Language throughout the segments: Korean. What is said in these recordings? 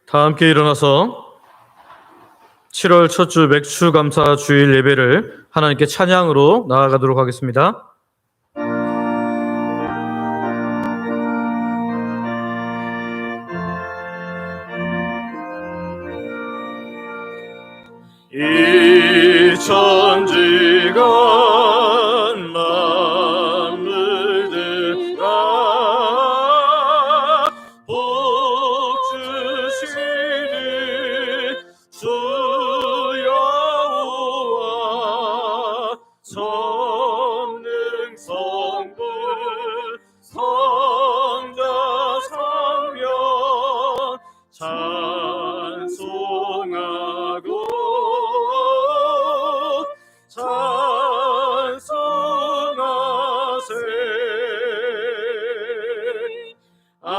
다 함께 일어나서 7월 첫 주 맥주 감사 주일 예배를 하나님께 찬양으로 나아가도록 하겠습니다. 이 천지가 만물들아 복 주시니 주 여호와 전능 성불 성자 성령 찬송하고 찬송하세. 아멘.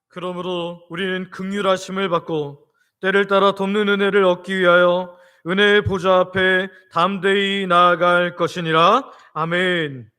그러므로 우리는 긍휼하심을 받고 때를 따라 돕는 은혜를 얻기 위하여 은혜의 보좌 앞에 담대히 나아갈 것이니라. 아멘.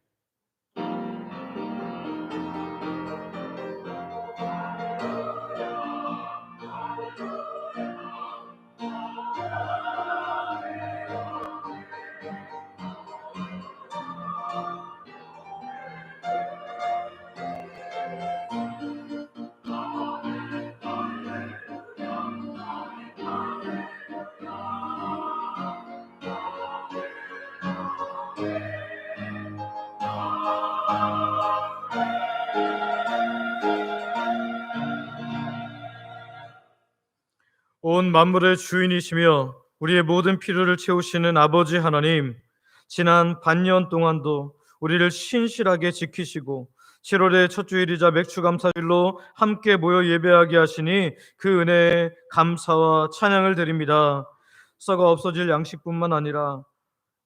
온 만물의 주인이시며 우리의 모든 필요를 채우시는 아버지 하나님, 지난 반년 동안도 우리를 신실하게 지키시고 7월의 첫 주일이자 맥주 감사일로 함께 모여 예배하게 하시니 그 은혜에 감사와 찬양을 드립니다. 썩어 없어질 양식뿐만 아니라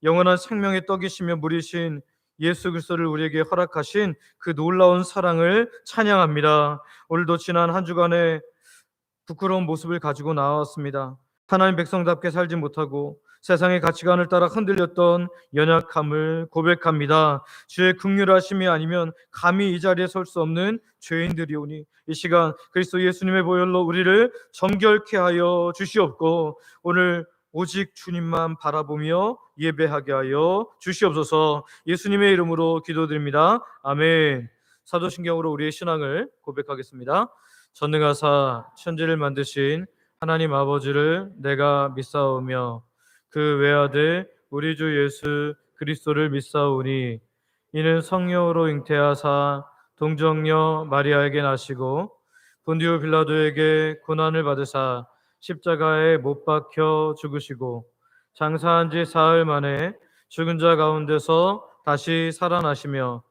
영원한 생명의 떡이시며 물이신 예수 그리스도를 우리에게 허락하신 그 놀라운 사랑을 찬양합니다. 오늘도 지난 한 주간의 부끄러운 모습을 가지고 나왔습니다. 하나님 백성답게 살지 못하고 세상의 가치관을 따라 흔들렸던 연약함을 고백합니다. 주의 긍휼하심이 아니면 감히 이 자리에 설 수 없는 죄인들이오니 이 시간 그리스도 예수님의 보혈로 우리를 정결케 하여 주시옵고 오늘 오직 주님만 바라보며 예배하게 하여 주시옵소서. 예수님의 이름으로 기도드립니다. 아멘. 사도신경으로 우리의 신앙을 고백하겠습니다. 전능하사 천지를 만드신 하나님 아버지를 내가 믿사오며 그 외아들 우리 주 예수 그리스도를 믿사오니 이는 성령으로 잉태하사 동정녀 마리아에게 나시고 본디오 빌라도에게 고난을 받으사 십자가에 못 박혀 죽으시고 장사한 지 사흘 만에 죽은 자 가운데서 다시 살아나시며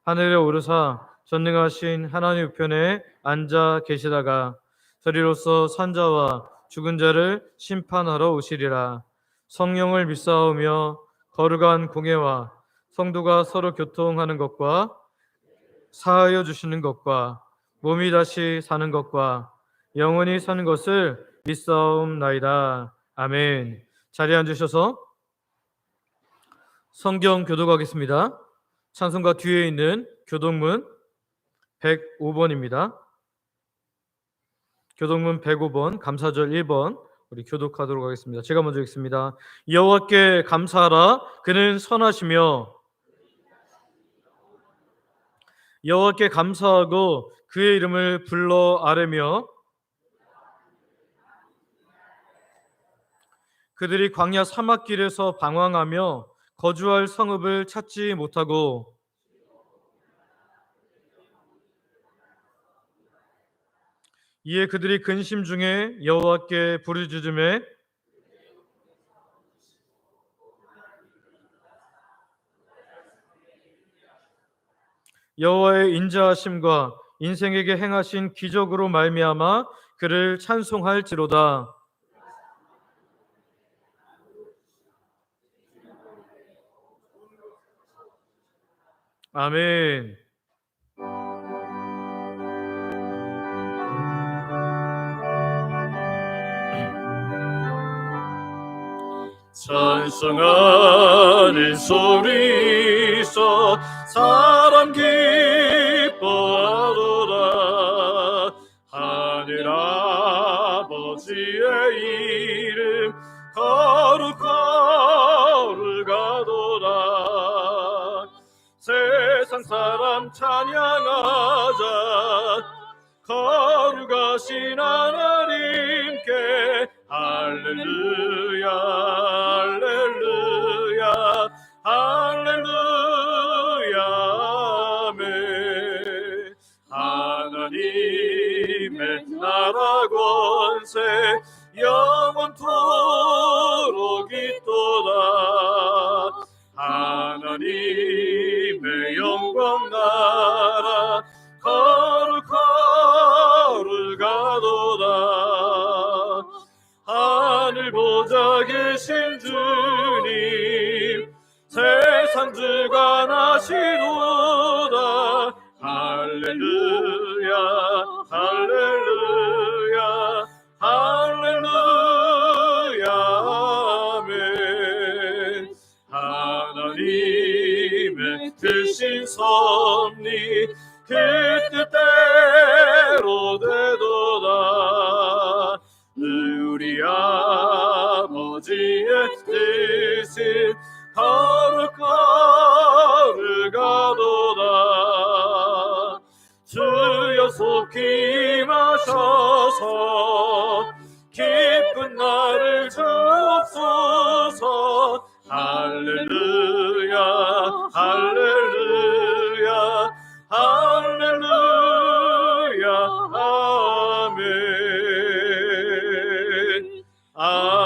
하늘에 오르사 전능하신 하나님 우편에 앉아 계시다가 저리로서 산자와 죽은 자를 심판하러 오시리라. 성령을 믿사오며 거룩한 공예와 성도가 서로 교통하는 것과 사하여 주시는 것과 몸이 다시 사는 것과 영원히 사는 것을 믿사옵나이다. 아멘. 자리에 앉으셔서 성경 교독하겠습니다. 찬송가 뒤에 있는 교독문 105번입니다. 교독문 105번, 감사절 1번 우리 교독하도록 하겠습니다. 제가 먼저 읽습니다. 여호와께 감사하라. 그는 선하시며 여호와께 감사하고 그의 이름을 불러 아뢰며 그들이 광야 사막길에서 방황하며 거주할 성읍을 찾지 못하고 이에 그들이 근심 중에 여호와께 부르짖음에 여호와의 인자하심과 인생에게 행하신 기적으로 말미암아 그를 찬송할지로다. 아멘. 찬송하는 소리서 사람 기뻐하도다. 하늘 아버지의 이름 거룩거룩하도다. 세상 사람 찬양하자. 거룩하신 하나님께 할렐루야 할렐루야 할렐루야 아멘. 하나님의 나라 권세 영원토록 있도다. 하나님의 영광 나라 거룩거룩하도다. 하늘 보좌 계신 주님 세상 주관하시도다. 할렐루야 할렐루야 할렐루야 아멘. 하나님의 크신 섭리 그 뜻대로 되도다. 우리 아버지의 뜻은 거룩거룩하도다. 주여 속히 임하셔서 기쁜 날을 주옵소서. 할렐루야 할렐루야 할렐루야 아멘 아멘.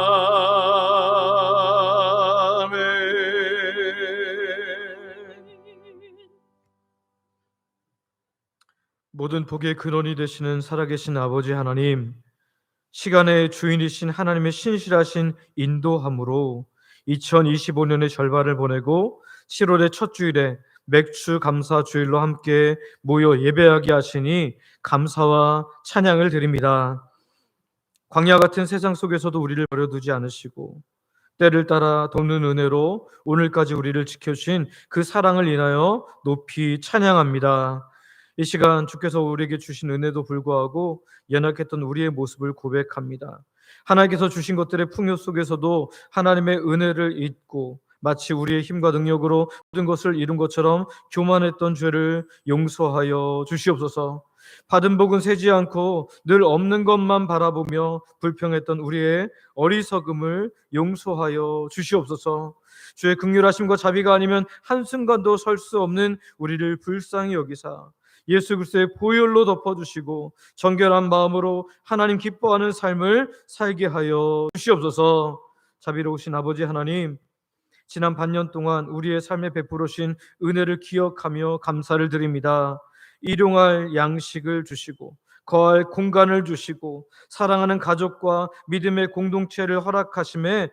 모든 복의 근원이 되시는 살아계신 아버지 하나님, 시간의 주인이신 하나님의 신실하신 인도함으로 2025년의 절반을 보내고 7월의 첫 주일에 맥주 감사 주일로 함께 모여 예배하게 하시니 감사와 찬양을 드립니다. 광야 같은 세상 속에서도 우리를 버려두지 않으시고 때를 따라 돕는 은혜로 오늘까지 우리를 지켜주신 그 사랑을 인하여 높이 찬양합니다. 이 시간 주께서 우리에게 주신 은혜도 불구하고 연약했던 우리의 모습을 고백합니다. 하나님께서 주신 것들의 풍요 속에서도 하나님의 은혜를 잊고 마치 우리의 힘과 능력으로 모든 것을 이룬 것처럼 교만했던 죄를 용서하여 주시옵소서. 받은 복은 세지 않고 늘 없는 것만 바라보며 불평했던 우리의 어리석음을 용서하여 주시옵소서. 주의 긍휼하심과 자비가 아니면 한순간도 설 수 없는 우리를 불쌍히 여기사 예수 그리스도의 보혈로 덮어주시고 정결한 마음으로 하나님 기뻐하는 삶을 살게 하여 주시옵소서. 자비로우신 아버지 하나님, 지난 반년 동안 우리의 삶에 베풀으신 은혜를 기억하며 감사를 드립니다. 일용할 양식을 주시고 거할 공간을 주시고 사랑하는 가족과 믿음의 공동체를 허락하심에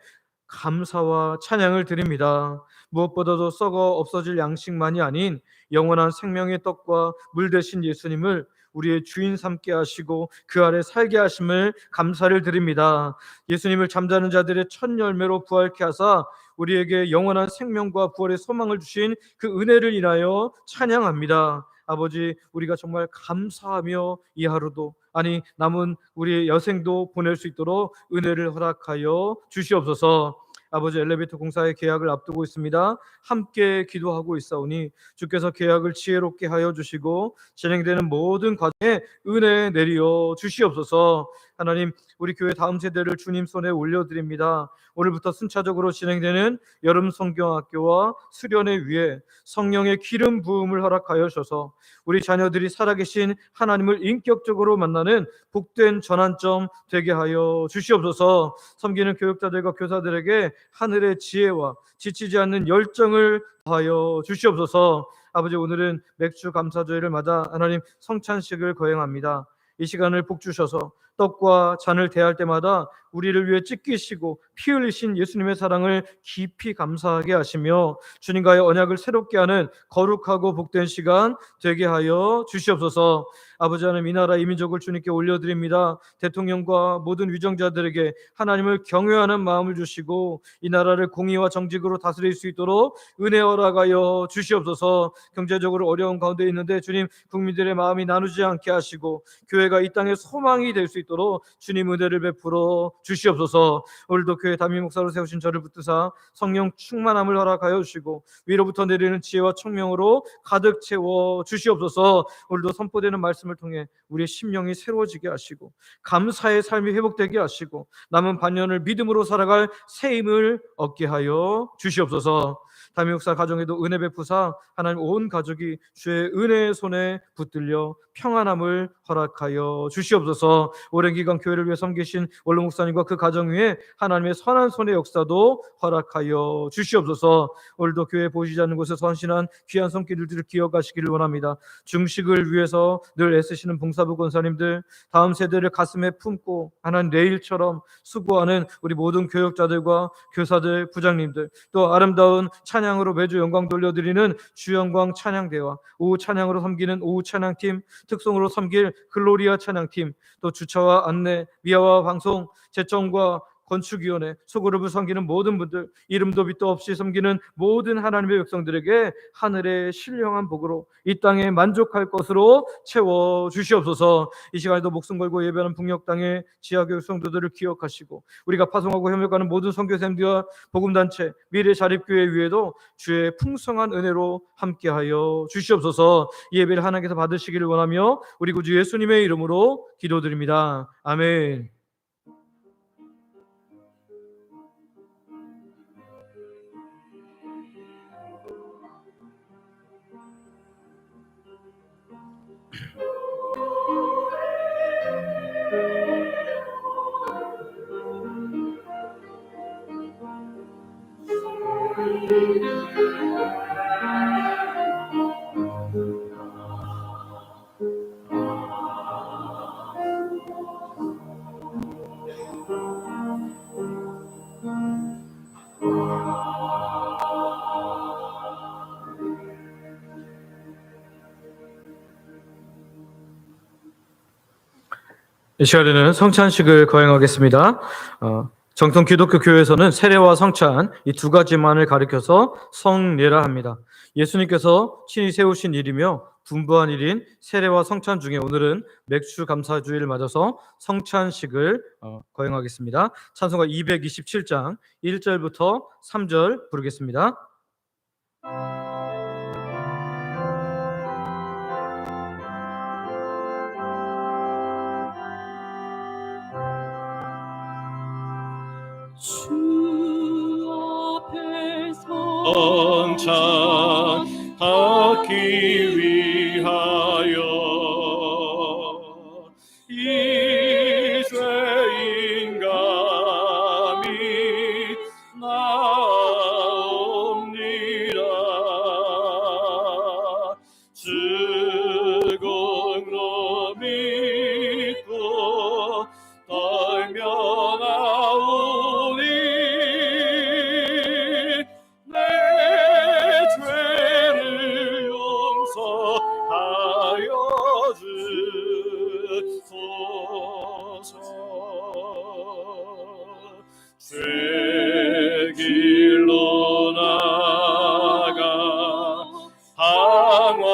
감사와 찬양을 드립니다. 무엇보다도 썩어 없어질 양식만이 아닌 영원한 생명의 떡과 물 대신 예수님을 우리의 주인 삼게 하시고 그 아래 살게 하심을 감사를 드립니다. 예수님을 잠자는 자들의 첫 열매로 부활케 하사 우리에게 영원한 생명과 부활의 소망을 주신 그 은혜를 인하여 찬양합니다. 아버지, 우리가 정말 감사하며 이 하루도 아니 남은 우리의 여생도 보낼 수 있도록 은혜를 허락하여 주시옵소서. 아버지, 엘리베이터 공사의 계약을 앞두고 있습니다. 함께 기도하고 있사오니 주께서 계약을 지혜롭게 하여 주시고 진행되는 모든 과정에 은혜 내려 주시옵소서. 하나님, 우리 교회 다음 세대를 주님 손에 올려드립니다. 오늘부터 순차적으로 진행되는 여름 성경학교와 수련회 위에 성령의 기름 부음을 허락하여 주셔서 우리 자녀들이 살아계신 하나님을 인격적으로 만나는 복된 전환점 되게 하여 주시옵소서. 섬기는 교육자들과 교사들에게 하늘의 지혜와 지치지 않는 열정을 더하여 주시옵소서. 아버지, 오늘은 맥주 감사주일을 맞아 하나님 성찬식을 거행합니다. 이 시간을 복 주셔서 떡과 잔을 대할 때마다 우리를 위해 찢기시고 피 흘리신 예수님의 사랑을 깊이 감사하게 하시며 주님과의 언약을 새롭게 하는 거룩하고 복된 시간 되게 하여 주시옵소서. 아버지 하나님, 이 나라 이 민족을 주님께 올려드립니다. 대통령과 모든 위정자들에게 하나님을 경외하는 마음을 주시고 이 나라를 공의와 정직으로 다스릴 수 있도록 은혜 허락하여 주시옵소서. 경제적으로 어려운 가운데 있는데 주님, 국민들의 마음이 나누지 않게 하시고 교회가 이 땅에 소망이 될 수 있도록 주님 은혜를 베풀어 주시옵소서. 오늘도 교회 담임 목사로 세우신 저를 붙드사 성령 충만함을 허락하여 주시고 위로부터 내리는 지혜와 총명으로 가득 채워 주시옵소서. 오늘도 선포되는 말씀을 통해 우리의 심령이 새로워지게 하시고 감사의 삶이 회복되게 하시고 남은 반년을 믿음으로 살아갈 새 힘을 얻게 하여 주시옵소서. 담임 목사 가정에도 은혜 베푸사 하나님 온 가족이 주의 은혜의 손에 붙들려 평안함을 허락하여 주시옵소서. 오랜 기간 교회를 위해 섬기신 원로 목사님과 그 가정 위에 하나님의 선한 손의 역사도 허락하여 주시옵소서. 오늘도 교회 보이지 않는 곳에서 헌신한 귀한 손길들을 기억하시기를 원합니다. 중식을 위해서 늘 애쓰시는 봉사부 권사님들, 다음 세대를 가슴에 품고 하나님 내일처럼 수고하는 우리 모든 교역자들과 교사들, 부장님들, 또 아름다운 찬양으로 매주 영광 돌려드리는 주영광 찬양대와 오후 찬양으로 섬기는 오후 찬양팀, 특송으로 섬길 글로리아 찬양팀, 또 주차와 안내, 미화와 방송, 재정과 건축위원회, 소그룹을 섬기는 모든 분들, 이름도 빛도 없이 섬기는 모든 하나님의 백성들에게 하늘의 신령한 복으로 이 땅에 만족할 것으로 채워 주시옵소서. 이 시간에도 목숨 걸고 예배하는 북녘 땅의 지하교육 성도들을 기억하시고 우리가 파송하고 협력하는 모든 선교사님들과 복음단체, 미래 자립교회 위에도 주의 풍성한 은혜로 함께하여 주시옵소서. 이 예배를 하나님께서 받으시기를 원하며 우리 구주 예수님의 이름으로 기도드립니다. 아멘. 이 시간에는 성찬식을 거행하겠습니다. 정통 기독교 교회에서는 세례와 성찬 이 두 가지만을 가리켜서 성례라 합니다. 예수님께서 친히 세우신 일이며 분부한 일인 세례와 성찬 중에 오늘은 맥주 감사주의를 맞아서 성찬식을 거행하겠습니다. 찬송가 227장 1절부터 3절 부르겠습니다. 주 앞에서 성찬하기 위하여 이 죄인 감히 나옵니다. 죽음으로 믿고 떨며 나오니 내 죄를 용서하여 주소서. 죄 길로 나가 방황했으나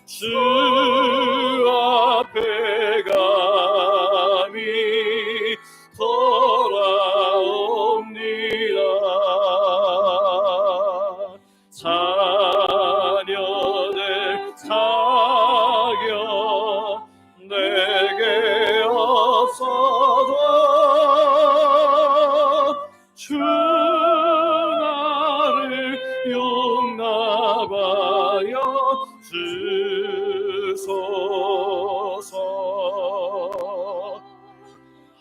주 앞에 감히 돌아옵니다. 자녀들 사겨 내게 없어도 주 나를 용납하여 주소서.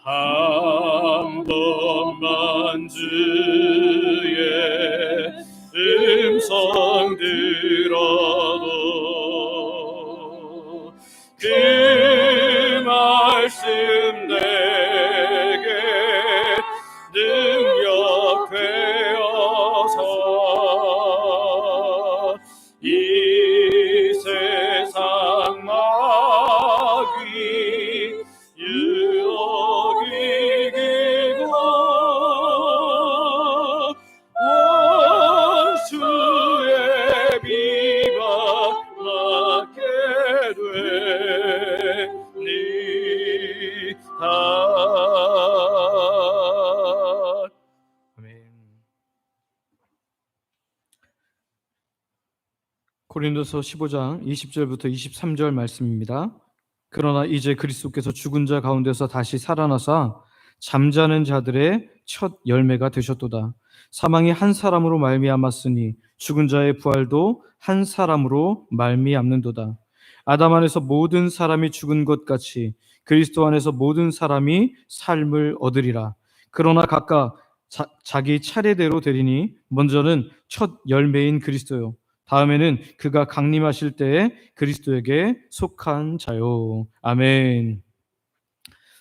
한 번만 주의 음성 들어도 고린도서 15장 20절부터 23절 말씀입니다. 그러나 이제 그리스도께서 죽은 자 가운데서 다시 살아나사 잠자는 자들의 첫 열매가 되셨도다. 사망이 한 사람으로 말미암았으니 죽은 자의 부활도 한 사람으로 말미암는도다. 아담 안에서 모든 사람이 죽은 것 같이 그리스도 안에서 모든 사람이 삶을 얻으리라. 그러나 각각 자기 차례대로 되리니 먼저는 첫 열매인 그리스도요, 다음에는 그가 강림하실 때에 그리스도에게 속한 자요. 아멘.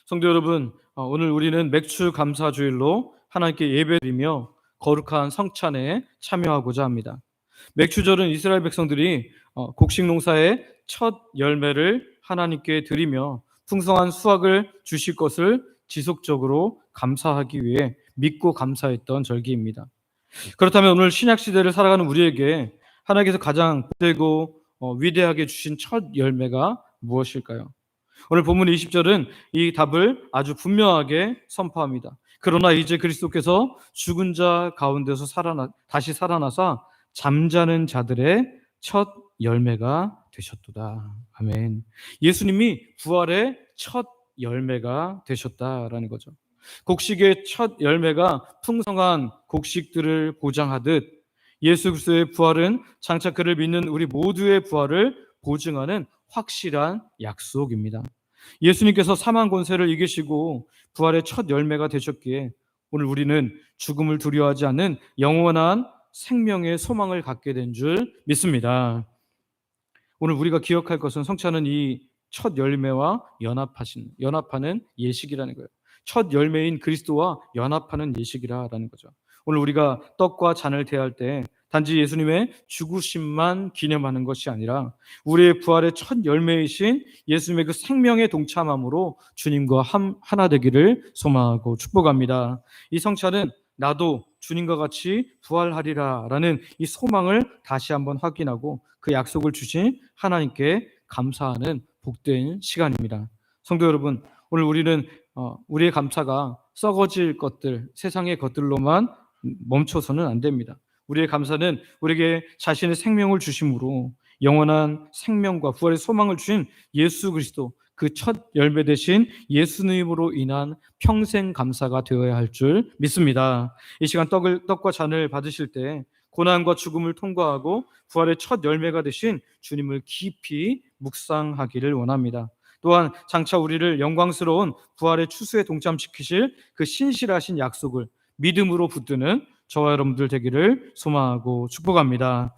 성도 여러분, 오늘 우리는 맥주 감사 주일로 하나님께 예배드리며 거룩한 성찬에 참여하고자 합니다. 맥주절은 이스라엘 백성들이 곡식 농사의 첫 열매를 하나님께 드리며 풍성한 수확을 주실 것을 지속적으로 감사하기 위해 믿고 감사했던 절기입니다. 그렇다면 오늘 신약 시대를 살아가는 우리에게 하나님께서 가장 복되고 위대하게 주신 첫 열매가 무엇일까요? 오늘 본문 20절은 이 답을 아주 분명하게 선포합니다. 그러나 이제 그리스도께서 죽은 자 가운데서 다시 살아나사 잠자는 자들의 첫 열매가 되셨도다. 아멘. 예수님이 부활의 첫 열매가 되셨다라는 거죠. 곡식의 첫 열매가 풍성한 곡식들을 보장하듯 예수 그리스도의 부활은 장차 그를 믿는 우리 모두의 부활을 보증하는 확실한 약속입니다. 예수님께서 사망 권세를 이기시고 부활의 첫 열매가 되셨기에 오늘 우리는 죽음을 두려워하지 않는 영원한 생명의 소망을 갖게 된 줄 믿습니다. 오늘 우리가 기억할 것은 성찬은 이 첫 열매와 연합하는 예식이라는 거예요. 첫 열매인 그리스도와 연합하는 예식이라는 거죠. 오늘 우리가 떡과 잔을 대할 때 단지 예수님의 죽으심만 기념하는 것이 아니라 우리의 부활의 첫 열매이신 예수님의 그 생명에 동참함으로 주님과 하나 되기를 소망하고 축복합니다. 이 성찬은 나도 주님과 같이 부활하리라 라는 이 소망을 다시 한번 확인하고 그 약속을 주신 하나님께 감사하는 복된 시간입니다. 성도 여러분, 오늘 우리는 우리의 감사가 썩어질 것들, 세상의 것들로만 멈춰서는 안 됩니다. 우리의 감사는 우리에게 자신의 생명을 주심으로 영원한 생명과 부활의 소망을 주신 예수 그리스도, 그 첫 열매 되신 예수님으로 인한 평생 감사가 되어야 할 줄 믿습니다. 이 시간 떡과 잔을 받으실 때 고난과 죽음을 통과하고 부활의 첫 열매가 되신 주님을 깊이 묵상하기를 원합니다. 또한 장차 우리를 영광스러운 부활의 추수에 동참시키실 그 신실하신 약속을 믿음으로 붙드는 저와 여러분들 되기를 소망하고 축복합니다.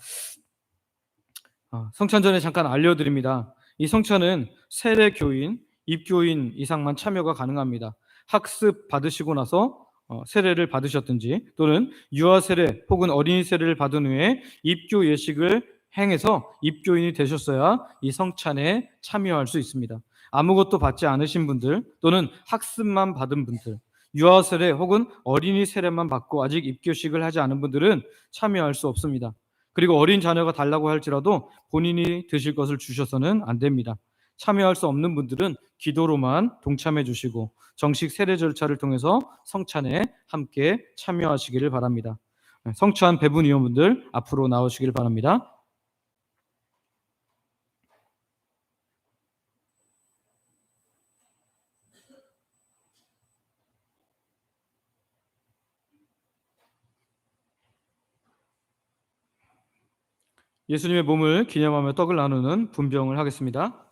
성찬 전에 잠깐 알려드립니다. 이 성찬은 세례교인, 입교인 이상만 참여가 가능합니다. 학습 받으시고 나서 세례를 받으셨든지 또는 유아 세례 혹은 어린이 세례를 받은 후에 입교 예식을 행해서 입교인이 되셨어야 이 성찬에 참여할 수 있습니다. 아무것도 받지 않으신 분들 또는 학습만 받은 분들, 유아 세례 혹은 어린이 세례만 받고 아직 입교식을 하지 않은 분들은 참여할 수 없습니다. 그리고 어린 자녀가 달라고 할지라도 본인이 드실 것을 주셔서는 안 됩니다. 참여할 수 없는 분들은 기도로만 동참해 주시고 정식 세례 절차를 통해서 성찬에 함께 참여하시기를 바랍니다. 성찬 배분 위원분들 앞으로 나오시길 바랍니다. 예수님의 몸을 기념하며 떡을 나누는 분병을 하겠습니다.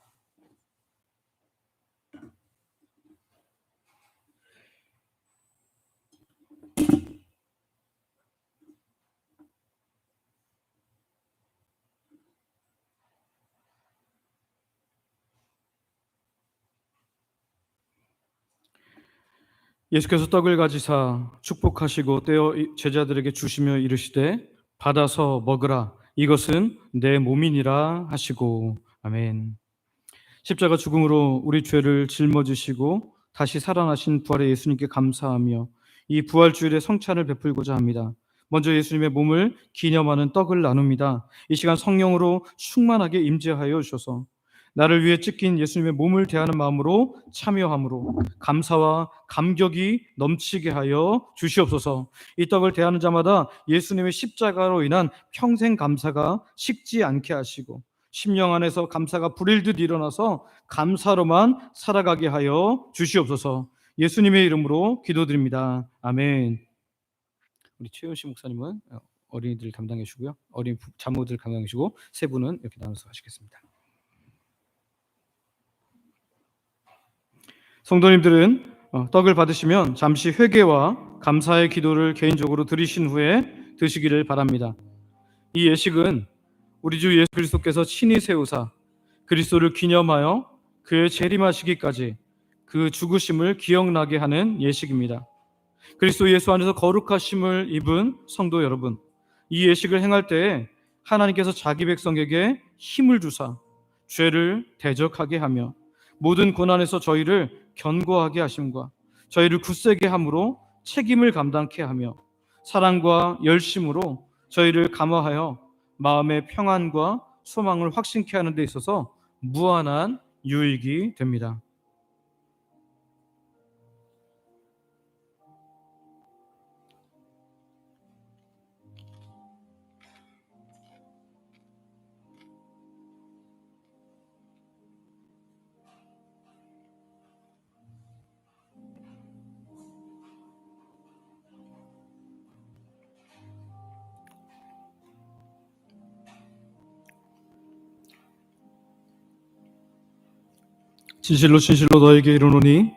예수께서 떡을 가지사 축복하시고 떼어 제자들에게 주시며 이르시되 받아서 먹으라, 이것은 내 몸이니라 하시고. 아멘. 십자가 죽음으로 우리 죄를 짊어지시고 다시 살아나신 부활의 예수님께 감사하며 이 부활주일의 성찬을 베풀고자 합니다. 먼저 예수님의 몸을 기념하는 떡을 나눕니다. 이 시간 성령으로 충만하게 임재하여 주셔서 나를 위해 찢긴 예수님의 몸을 대하는 마음으로 참여함으로 감사와 감격이 넘치게 하여 주시옵소서. 이 떡을 대하는 자마다 예수님의 십자가로 인한 평생 감사가 식지 않게 하시고 심령 안에서 감사가 불일듯 일어나서 감사로만 살아가게 하여 주시옵소서. 예수님의 이름으로 기도드립니다. 아멘. 우리 최윤씨 목사님은 어린이들 담당해 주시고요. 어린 자모들 담당해 주시고 세 분은 이렇게 나눠서 하시겠습니다. 성도님들은 떡을 받으시면 잠시 회개와 감사의 기도를 개인적으로 드리신 후에 드시기를 바랍니다. 이 예식은 우리 주 예수 그리스도께서 친히 세우사 그리스도를 기념하여 그의 재림하시기까지 그 죽으심을 기억나게 하는 예식입니다. 그리스도 예수 안에서 거룩하심을 입은 성도 여러분, 이 예식을 행할 때에 하나님께서 자기 백성에게 힘을 주사 죄를 대적하게 하며 모든 고난에서 저희를 견고하게 하심과 저희를 굳세게 함으로 책임을 감당케 하며 사랑과 열심으로 저희를 감화하여 마음의 평안과 소망을 확신케 하는 데 있어서 무한한 유익이 됩니다. 진실로 진실로 너에게 이르노니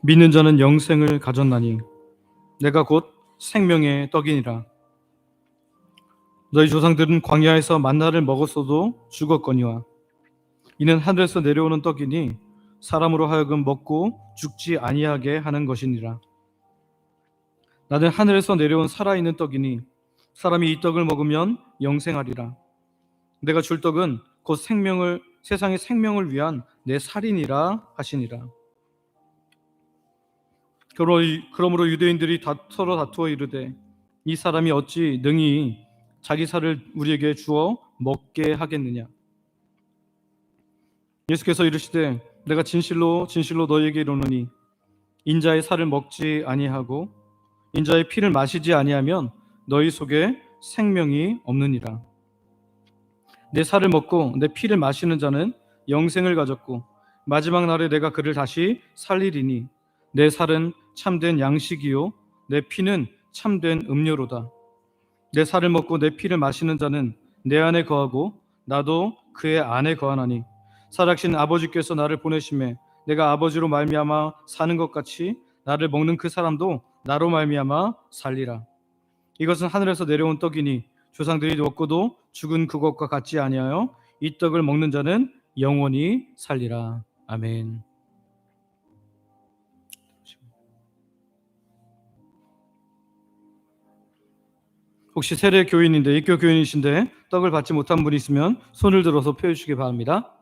믿는 자는 영생을 가졌나니 내가 곧 생명의 떡이니라. 너희 조상들은 광야에서 만나를 먹었어도 죽었거니와 이는 하늘에서 내려오는 떡이니 사람으로 하여금 먹고 죽지 아니하게 하는 것이니라. 나는 하늘에서 내려온 살아있는 떡이니 사람이 이 떡을 먹으면 영생하리라. 내가 줄 떡은 곧 세상의 생명을 위한 내 살이니라 하시니라. 그러므로 유대인들이 서로 다투어 이르되 이 사람이 어찌 능히 자기 살을 우리에게 주어 먹게 하겠느냐. 예수께서 이르시되 내가 진실로 진실로 너희에게 이르노니 인자의 살을 먹지 아니하고 인자의 피를 마시지 아니하면 너희 속에 생명이 없느니라. 내 살을 먹고 내 피를 마시는 자는 영생을 가졌고 마지막 날에 내가 그를 다시 살리리니 내 살은 참된 양식이요 내 피는 참된 음료로다. 내 살을 먹고 내 피를 마시는 자는 내 안에 거하고 나도 그의 안에 거하나니 살아계신 아버지께서 나를 보내심에 내가 아버지로 말미암아 사는 것 같이 나를 먹는 그 사람도 나로 말미암아 살리라. 이것은 하늘에서 내려온 떡이니 조상들이 먹고도 죽은 그것과 같지 아니하여 이 떡을 먹는 자는 영원히 살리라. 아멘. 혹시 세례 교인인데 입교 교인이신데 떡을 받지 못한 분이 있으면 손을 들어서 펴 주시기 바랍니다.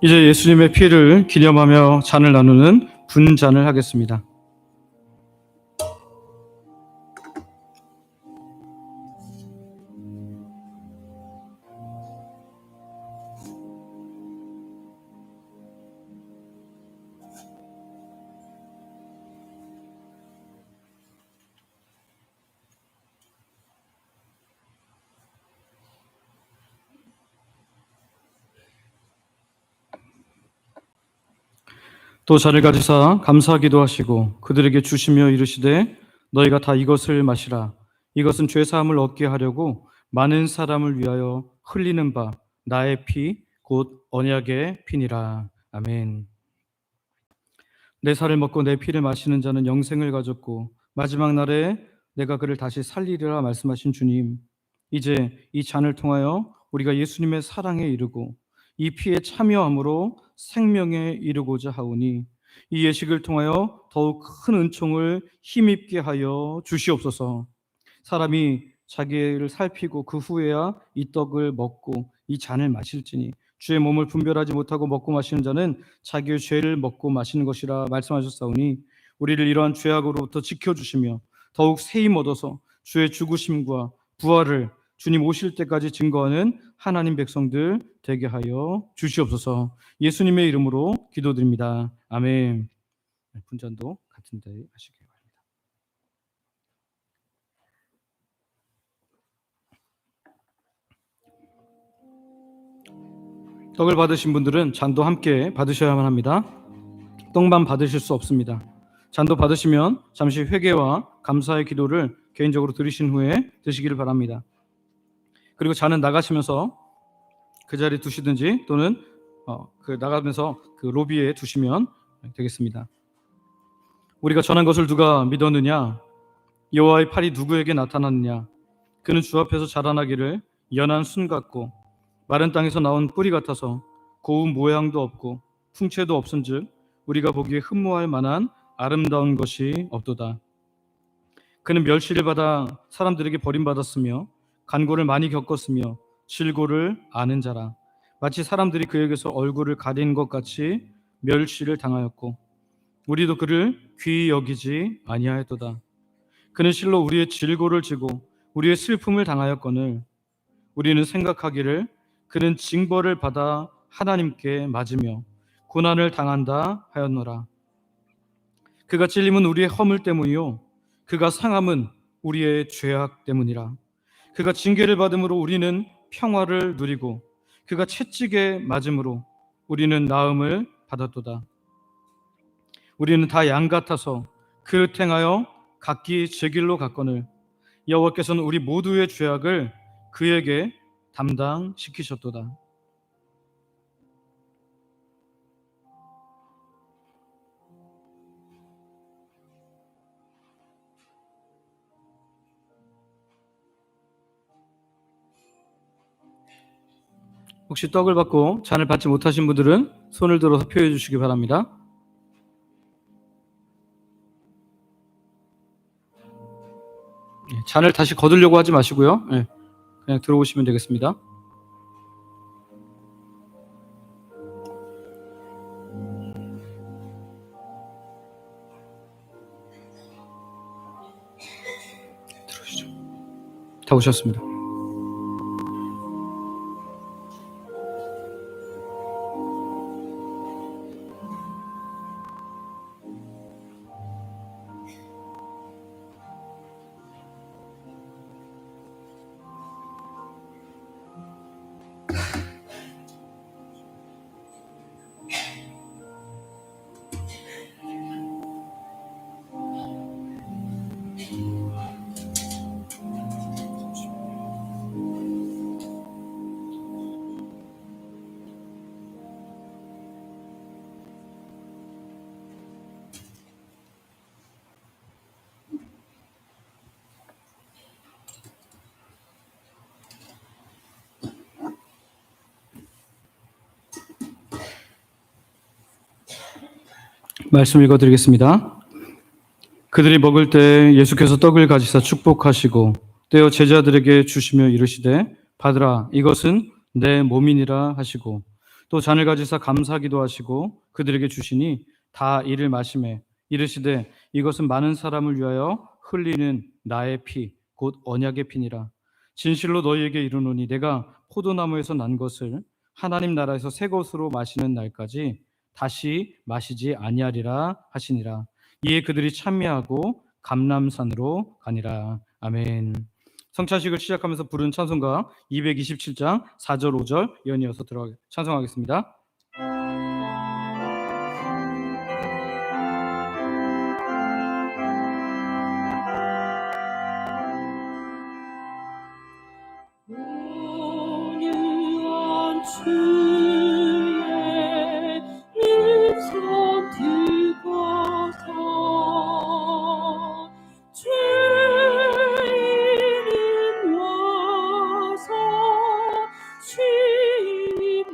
이제 예수님의 피를 기념하며 잔을 나누는 분잔을 하겠습니다. 또 잔을 가지사 감사하기도 하시고 그들에게 주시며 이르시되 너희가 다 이것을 마시라. 이것은 죄사함을 얻게 하려고 많은 사람을 위하여 흘리는 바 나의 피 곧 언약의 피니라. 아멘. 내 살을 먹고 내 피를 마시는 자는 영생을 가졌고 마지막 날에 내가 그를 다시 살리리라 말씀하신 주님, 이제 이 잔을 통하여 우리가 예수님의 사랑에 이르고 이 피에 참여함으로 생명에 이르고자 하오니 이 예식을 통하여 더욱 큰 은총을 힘입게 하여 주시옵소서. 사람이 자기를 살피고 그 후에야 이 떡을 먹고 이 잔을 마실지니 주의 몸을 분별하지 못하고 먹고 마시는 자는 자기의 죄를 먹고 마시는 것이라 말씀하셨사오니 우리를 이러한 죄악으로부터 지켜주시며 더욱 새 힘 얻어서 주의 죽으심과 부활을 주님 오실 때까지 증거하는 하나님 백성들 되게 하여 주시옵소서. 예수님의 이름으로 기도드립니다. 아멘. 분잔도 같은 데 하시기 바랍니다. 떡을 받으신 분들은 잔도 함께 받으셔야만 합니다. 떡만 받으실 수 없습니다. 잔도 받으시면 잠시 회개와 감사의 기도를 개인적으로 드리신 후에 드시기를 바랍니다. 그리고 잔은 나가시면서 그 자리에 두시든지 또는 나가면서 그 로비에 두시면 되겠습니다. 우리가 전한 것을 누가 믿었느냐? 여호와의 팔이 누구에게 나타났느냐? 그는 주 앞에서 자라나기를 연한 순 같고 마른 땅에서 나온 뿌리 같아서 고운 모양도 없고 풍채도 없은즉 우리가 보기에 흠모할 만한 아름다운 것이 없도다. 그는 멸시를 받아 사람들에게 버림받았으며 간고를 많이 겪었으며 질고를 아는 자라. 마치 사람들이 그에게서 얼굴을 가린 것 같이 멸시를 당하였고 우리도 그를 귀히 여기지 아니하였도다. 그는 실로 우리의 질고를 지고 우리의 슬픔을 당하였거늘 우리는 생각하기를 그는 징벌을 받아 하나님께 맞으며 고난을 당한다 하였노라. 그가 찔림은 우리의 허물 때문이요 그가 상함은 우리의 죄악 때문이라. 그가 징계를 받음으로 우리는 평화를 누리고 그가 채찍에 맞음으로 우리는 나음을 받았도다. 우리는 다 양 같아서 그릇 행하여 각기 제 길로 갔거늘 여호와께서는 우리 모두의 죄악을 그에게 담당시키셨도다. 혹시 떡을 받고 잔을 받지 못하신 분들은 손을 들어서 표해 주시기 바랍니다. 잔을 다시 거두려고 하지 마시고요. 그냥 들어오시면 되겠습니다. 들어오시죠. 다 오셨습니다. 말씀 읽어드리겠습니다. 그들이 먹을 때 예수께서 떡을 가지사 축복하시고 떼어 제자들에게 주시며 이르시되 받으라 이것은 내 몸이니라 하시고 또 잔을 가지사 감사기도 하시고 그들에게 주시니 다 이를 마시매 이르시되 이것은 많은 사람을 위하여 흘리는 나의 피 곧 언약의 피니라. 진실로 너희에게 이르노니 내가 포도나무에서 난 것을 하나님 나라에서 새 것으로 마시는 날까지 다시 마시지 아니하리라 하시니라. 이에 그들이 찬미하고 감람산으로 가니라. 아멘. 성찬식을 시작하면서 부른 찬송가 227장 4절 5절 연이어서 찬송하겠습니다. 죄인은 와서 주님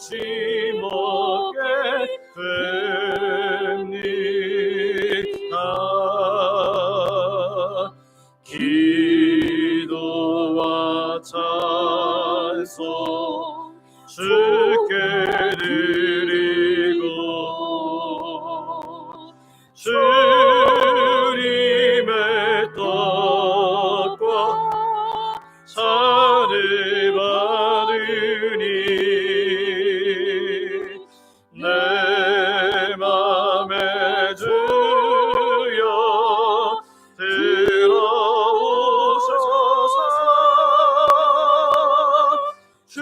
경치 먹게 됩니다. 기도와 찬송 주께 드리고 주님의 뜻과 차를 받으니 내 맘에 주여 들어오셔서 주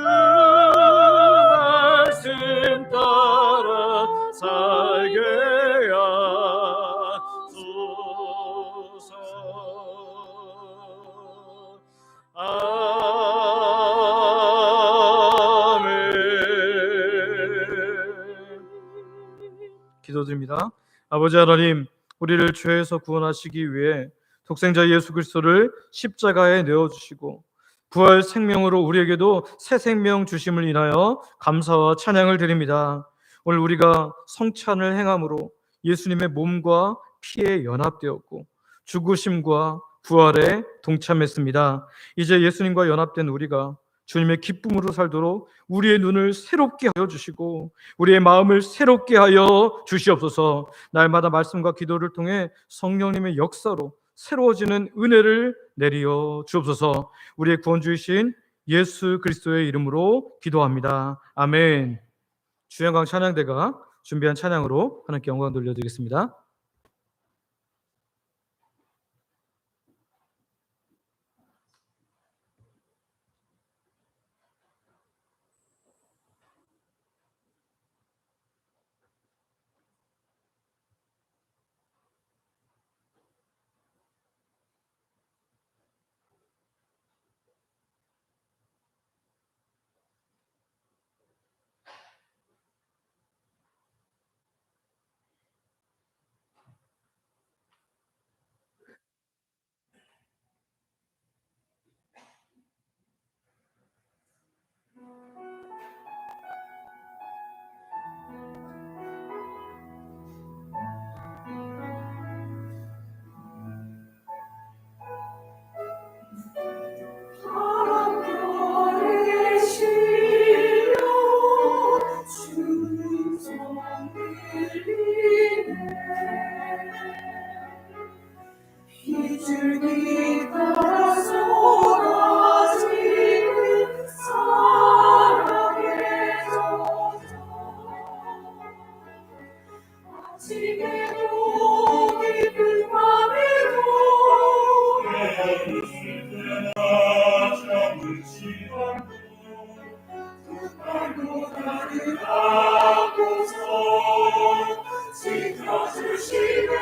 말씀 따라 살게 하소서. 기도드립니다. 아버지 하나님, 우리를 죄에서 구원하시기 위해 독생자 예수 그리스도를 십자가에 내어주시고 부활 생명으로 우리에게도 새 생명 주심을 인하여 감사와 찬양을 드립니다. 오늘 우리가 성찬을 행함으로 예수님의 몸과 피에 연합되었고 죽으심과 부활에 동참했습니다. 이제 예수님과 연합된 우리가 주님의 기쁨으로 살도록 우리의 눈을 새롭게 하여 주시고 우리의 마음을 새롭게 하여 주시옵소서. 날마다 말씀과 기도를 통해 성령님의 역사로 새로워지는 은혜를 내리어 주옵소서. 우리의 구원주이신 예수 그리스도의 이름으로 기도합니다. 아멘. 주영광 찬양대가 준비한 찬양으로 하나님께 영광 돌려드리겠습니다. 지켜주시네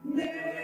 내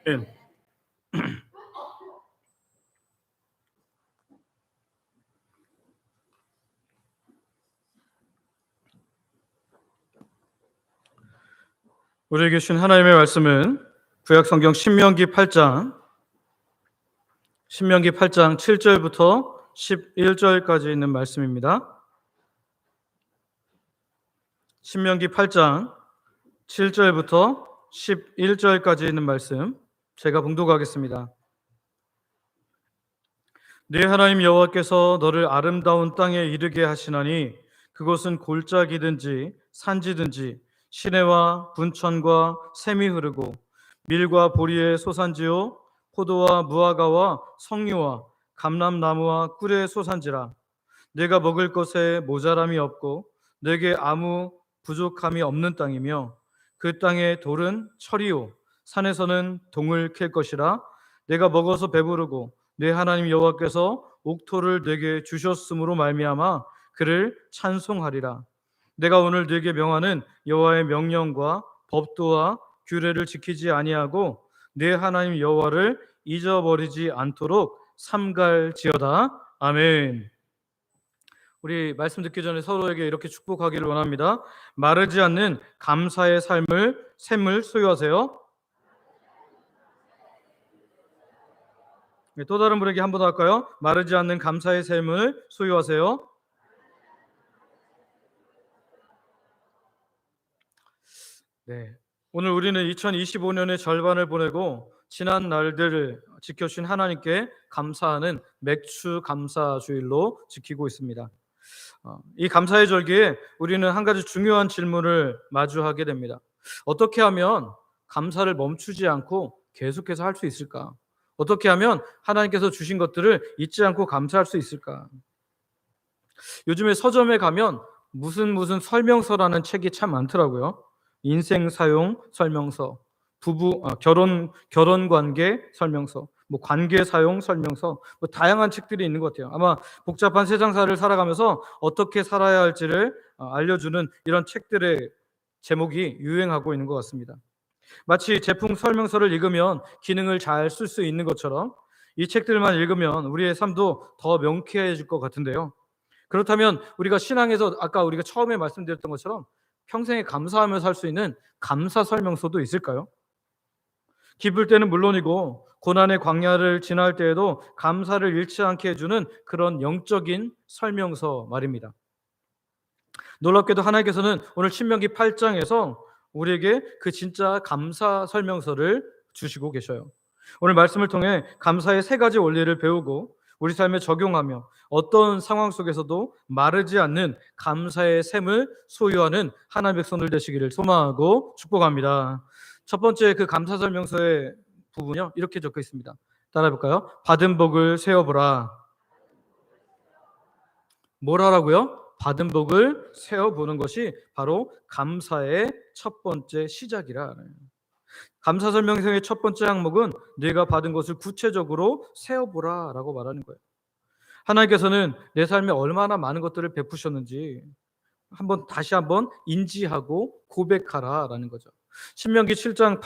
아멘. 우리에게 주신 하나님의 말씀은 구약성경 신명기 8장 7절부터 11절까지 있는 말씀입니다. 신명기 8장 7절부터 11절까지 있는 말씀 제가 봉독하겠습니다. 네 하나님 여호와께서 너를 아름다운 땅에 이르게 하시나니 그곳은 골짜기든지 산지든지 시내와 분천과 샘이 흐르고 밀과 보리의 소산지요 포도와 무화과와 석류와 감람나무와 꿀의 소산지라. 내가 먹을 것에 모자람이 없고 내게 아무 부족함이 없는 땅이며 그 땅의 돌은 철이요 산에서는 동을 캘 것이라. 내가 먹어서 배부르고 내 하나님 여호와께서 옥토를 내게 주셨으므로 말미암아 그를 찬송하리라. 내가 오늘 네게 명하는 여호와의 명령과 법도와 규례를 지키지 아니하고 내 하나님 여호와를 잊어버리지 않도록 삼갈지어다. 아멘. 우리 말씀 듣기 전에 서로에게 이렇게 축복하기를 원합니다. 마르지 않는 감사의 샘을 소유하세요. 또 다른 분에게 한 번 더 할까요? 마르지 않는 감사의 샘을 소유하세요. 네. 오늘 우리는 2025년의 절반을 보내고 지난 날들을 지켜주신 하나님께 감사하는 맥주 감사 주일로 지키고 있습니다. 이 감사의 절기에 우리는 한 가지 중요한 질문을 마주하게 됩니다. 어떻게 하면 감사를 멈추지 않고 계속해서 할 수 있을까? 어떻게 하면 하나님께서 주신 것들을 잊지 않고 감사할 수 있을까? 요즘에 서점에 가면 무슨 설명서라는 책이 참 많더라고요. 인생 사용 설명서, 결혼 관계 설명서, 관계 사용 설명서, 다양한 책들이 있는 것 같아요. 아마 복잡한 세상사를 살아가면서 어떻게 살아야 할지를 알려주는 이런 책들의 제목이 유행하고 있는 것 같습니다. 마치 제품 설명서를 읽으면 기능을 잘 쓸 수 있는 것처럼 이 책들만 읽으면 우리의 삶도 더 명쾌해질 것 같은데요. 그렇다면 우리가 신앙에서 아까 우리가 처음에 말씀드렸던 것처럼 평생에 감사하며 살 수 있는 감사 설명서도 있을까요? 기쁠 때는 물론이고 고난의 광야를 지날 때에도 감사를 잃지 않게 해주는 그런 영적인 설명서 말입니다. 놀랍게도 하나님께서는 오늘 신명기 8장에서 우리에게 그 진짜 감사 설명서를 주시고 계셔요. 오늘 말씀을 통해 감사의 세 가지 원리를 배우고 우리 삶에 적용하며 어떤 상황 속에서도 마르지 않는 감사의 샘을 소유하는 하나님의 백성들 되시기를 소망하고 축복합니다. 첫 번째 그 감사 설명서의 부분이요, 이렇게 적혀 있습니다. 따라해 볼까요? 받은 복을 세어보라. 뭘 하라고요? 받은 복을 세어보는 것이 바로 감사의 첫 번째 시작이라. 감사 설명서의 첫 번째 항목은 네가 받은 것을 구체적으로 세어보라 라고 말하는 거예요. 하나님께서는 내 삶에 얼마나 많은 것들을 베푸셨는지 다시 한번 인지하고 고백하라 라는 거죠. 신명기 8장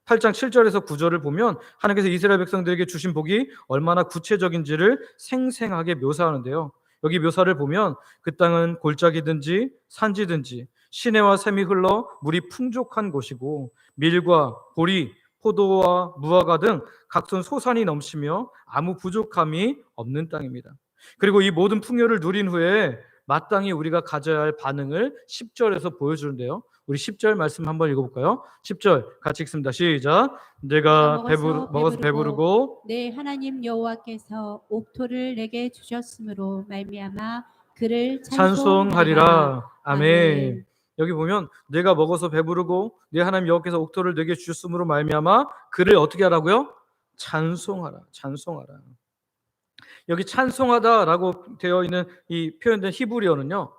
7절에서 9절을 보면 하나님께서 이스라엘 백성들에게 주신 복이 얼마나 구체적인지를 생생하게 묘사하는데요. 여기 묘사를 보면 그 땅은 골짜기든지 산지든지 시내와 샘이 흘러 물이 풍족한 곳이고 밀과 보리, 포도와 무화과 등 각종 소산이 넘치며 아무 부족함이 없는 땅입니다. 그리고 이 모든 풍요를 누린 후에 마땅히 우리가 가져야 할 반응을 10절에서 보여주는데요. 우리 10절 말씀 한번 읽어볼까요? 10절 같이 읽습니다. 시작. 내가 먹어서 배부르고 내 하나님 여호와께서 옥토를 내게 주셨으므로 말미암아 그를 찬송하리라. 아멘. 여기 보면 내가 먹어서 배부르고 내 하나님 여호와께서 옥토를 내게 주셨으므로 말미암아 그를 어떻게 하라고요? 찬송하라. 여기 찬송하다라고 되어 있는 이 표현된 히브리어는요,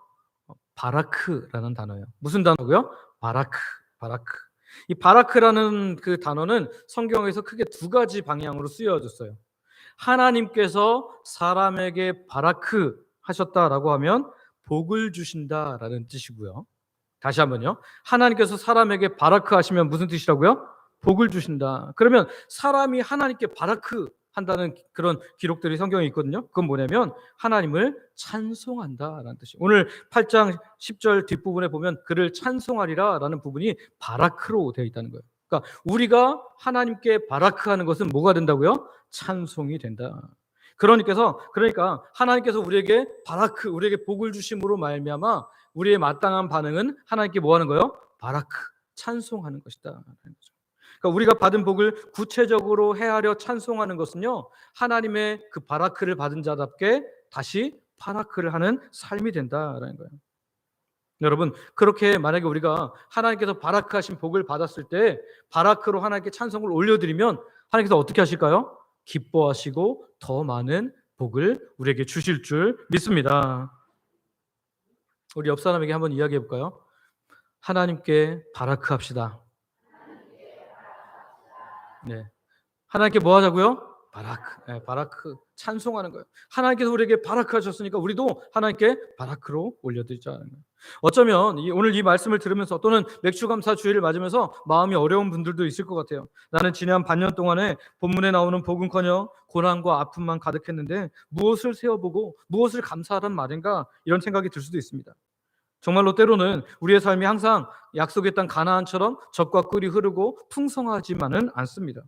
바라크라는 단어예요. 무슨 단어고요? 바라크. 이 바라크라는 그 단어는 성경에서 크게 두 가지 방향으로 쓰여졌어요. 하나님께서 사람에게 바라크 하셨다라고 하면 복을 주신다라는 뜻이고요. 다시 한번요. 하나님께서 사람에게 바라크 하시면 무슨 뜻이라고요? 복을 주신다. 그러면 사람이 하나님께 바라크 한다는 그런 기록들이 성경에 있거든요. 그건 뭐냐면 하나님을 찬송한다라는 뜻이에요. 오늘 8장 10절 뒷부분에 보면 그를 찬송하리라라는 부분이 바라크로 되어 있다는 거예요. 그러니까 우리가 하나님께 바라크하는 것은 뭐가 된다고요? 찬송이 된다. 그러니까 하나님께서 우리에게 바라크, 우리에게 복을 주심으로 말미암아 우리의 마땅한 반응은 하나님께 뭐 하는 거예요? 바라크, 찬송하는 것이다. 그러니까 우리가 받은 복을 구체적으로 헤아려 찬송하는 것은요, 하나님의 그 바라크를 받은 자답게 다시 바라크를 하는 삶이 된다라는 거예요. 여러분, 그렇게 만약에 우리가 하나님께서 바라크하신 복을 받았을 때 바라크로 하나님께 찬송을 올려드리면 하나님께서 어떻게 하실까요? 기뻐하시고 더 많은 복을 우리에게 주실 줄 믿습니다. 우리 옆 사람에게 한번 이야기해 볼까요? 하나님께 바라크합시다. 네. 하나님께 뭐 하자고요? 바라크. 네, 바라크. 찬송하는 거예요. 하나님께서 우리에게 바라크 하셨으니까 우리도 하나님께 바라크로 올려드리자는 거예요. 어쩌면 오늘 이 말씀을 들으면서 또는 맥주감사 주일을 맞으면서 마음이 어려운 분들도 있을 것 같아요. 나는 지난 반년 동안에 본문에 나오는 복음커녕 고난과 아픔만 가득했는데 무엇을 세워보고 무엇을 감사하란 말인가, 이런 생각이 들 수도 있습니다. 정말로 때로는 우리의 삶이 항상 약속의 땅 가나안처럼 젖과 꿀이 흐르고 풍성하지만은 않습니다.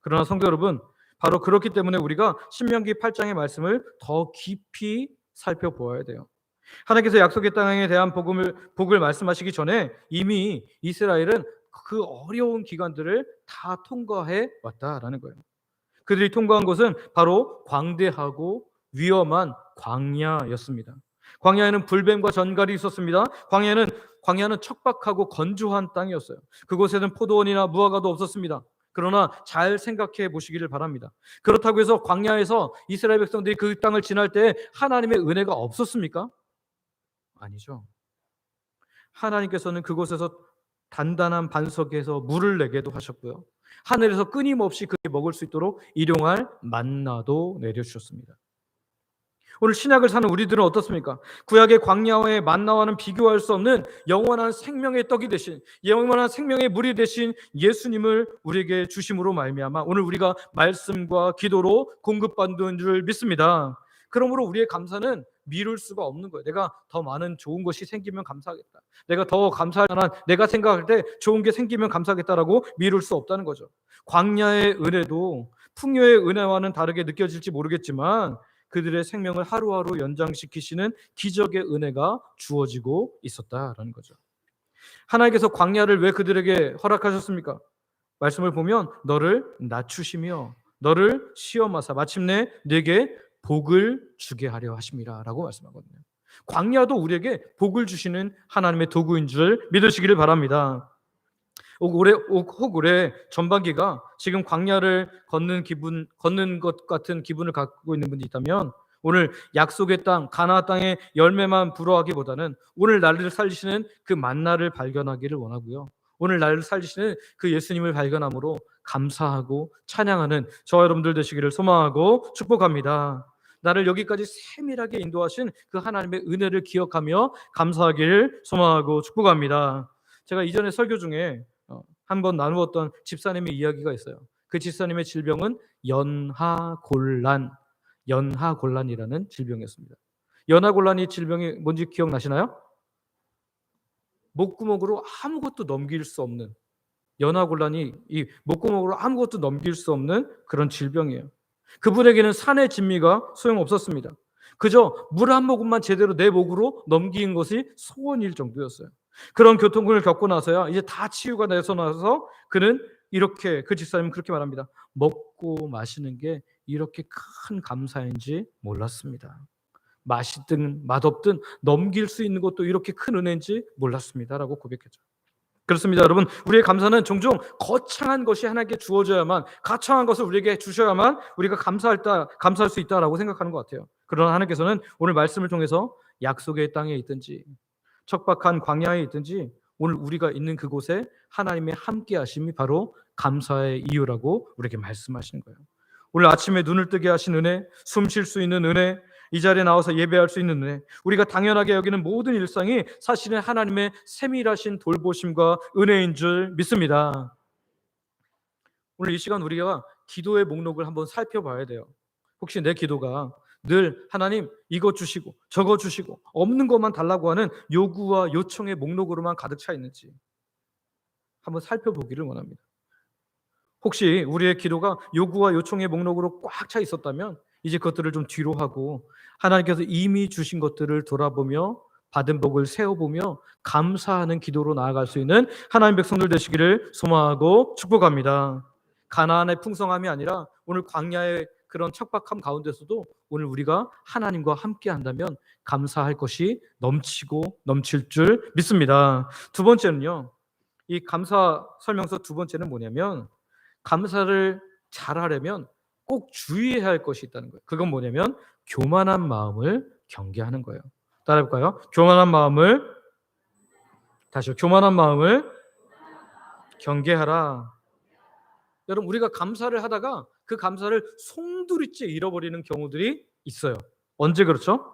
그러나 성도 여러분, 바로 그렇기 때문에 우리가 신명기 8장의 말씀을 더 깊이 살펴보아야 돼요. 하나님께서 약속의 땅에 대한 복을 말씀하시기 전에 이미 이스라엘은 그 어려운 기간들을 다 통과해 왔다라는 거예요. 그들이 통과한 곳은 바로 광대하고 위험한 광야였습니다. 광야에는 불뱀과 전갈이 있었습니다. 광야는 척박하고 건조한 땅이었어요. 그곳에는 포도원이나 무화과도 없었습니다. 그러나 잘 생각해 보시기를 바랍니다. 그렇다고 해서 광야에서 이스라엘 백성들이 그 땅을 지날 때 하나님의 은혜가 없었습니까? 아니죠. 하나님께서는 그곳에서 단단한 반석에서 물을 내게도 하셨고요, 하늘에서 끊임없이 그게 먹을 수 있도록 일용할 만나도 내려주셨습니다. 오늘 신약을 사는 우리들은 어떻습니까? 구약의 광야와의 만나와는 비교할 수 없는 영원한 생명의 떡이 되신, 영원한 생명의 물이 되신 예수님을 우리에게 주심으로 말미암아 오늘 우리가 말씀과 기도로 공급받는 줄 믿습니다. 그러므로 우리의 감사는 미룰 수가 없는 거예요. 내가 더 많은 좋은 것이 생기면 감사하겠다, 내가 더 감사할 만한, 내가 생각할 때 좋은 게 생기면 감사하겠다라고 미룰 수 없다는 거죠. 광야의 은혜도 풍요의 은혜와는 다르게 느껴질지 모르겠지만 그들의 생명을 하루하루 연장시키시는 기적의 은혜가 주어지고 있었다라는 거죠. 하나님께서 광야를 왜 그들에게 허락하셨습니까? 말씀을 보면 너를 낮추시며 너를 시험하사 마침내 네게 복을 주게 하려 하심이라 라고 말씀하거든요. 광야도 우리에게 복을 주시는 하나님의 도구인 줄 믿으시기를 바랍니다. 혹 올해 전반기가 지금 광야를 걷는 것 같은 기분을 갖고 있는 분이 있다면 오늘 약속의 땅 가나안 땅의 열매만 부러워하기보다는 오늘 나를 살리시는 그 만나를 발견하기를 원하고요, 오늘 나를 살리시는 그 예수님을 발견함으로 감사하고 찬양하는 저와 여러분들 되시기를 소망하고 축복합니다. 나를 여기까지 세밀하게 인도하신 그 하나님의 은혜를 기억하며 감사하기를 소망하고 축복합니다. 제가 이전에 설교 중에 한번 나누었던 집사님의 이야기가 있어요. 그 집사님의 질병은 연하곤란이라는 질병이었습니다. 연하곤란이 질병이 뭔지 기억나시나요? 목구멍으로 아무것도 넘길 수 없는, 연하곤란이 이 목구멍으로 아무것도 넘길 수 없는 그런 질병이에요. 그분에게는 산의 진미가 소용없었습니다. 그저 물 한 모금만 제대로 내 목으로 넘기는 것이 소원일 정도였어요. 그런 교통군을 겪고 나서야 이제 다 치유가 돼서 나서 그는 이렇게, 그 집사님은 그렇게 말합니다. 먹고 마시는 게 이렇게 큰 감사인지 몰랐습니다. 맛있든 맛없든 넘길 수 있는 것도 이렇게 큰 은혜인지 몰랐습니다 라고 고백했죠. 그렇습니다, 여러분. 우리의 감사는 종종 거창한 것이 하나님께 주어져야만, 가창한 것을 우리에게 주셔야만 우리가 감사할 수 있다라고 생각하는 것 같아요. 그러나 하나님께서는 오늘 말씀을 통해서 약속의 땅에 있든지 척박한 광야에 있든지 오늘 우리가 있는 그곳에 하나님의 함께 하심이 바로 감사의 이유라고 우리에게 말씀하시는 거예요. 오늘 아침에 눈을 뜨게 하신 은혜, 숨 쉴 수 있는 은혜, 이 자리에 나와서 예배할 수 있는 은혜, 우리가 당연하게 여기는 모든 일상이 사실은 하나님의 세밀하신 돌보심과 은혜인 줄 믿습니다. 오늘 이 시간 우리가 기도의 목록을 한번 살펴봐야 돼요. 혹시 내 기도가 늘 하나님 이거 주시고 저거 주시고 없는 것만 달라고 하는 요구와 요청의 목록으로만 가득 차 있는지 한번 살펴보기를 원합니다. 혹시 우리의 기도가 요구와 요청의 목록으로 꽉 차 있었다면 이제 그것들을 좀 뒤로 하고 하나님께서 이미 주신 것들을 돌아보며 받은 복을 세어보며 감사하는 기도로 나아갈 수 있는 하나님 백성들 되시기를 소망하고 축복합니다. 가나안의 풍성함이 아니라 오늘 광야의 그런 척박함 가운데서도 오늘 우리가 하나님과 함께 한다면 감사할 것이 넘치고 넘칠 줄 믿습니다. 두 번째는요, 이 감사 설명서 두 번째는 뭐냐면 감사를 잘하려면 꼭 주의해야 할 것이 있다는 거예요. 그건 뭐냐면 교만한 마음을 경계하는 거예요. 따라해볼까요? 교만한 마음을 경계하라. 여러분, 우리가 감사를 하다가 그 감사를 송두리째 잃어버리는 경우들이 있어요. 언제 그렇죠?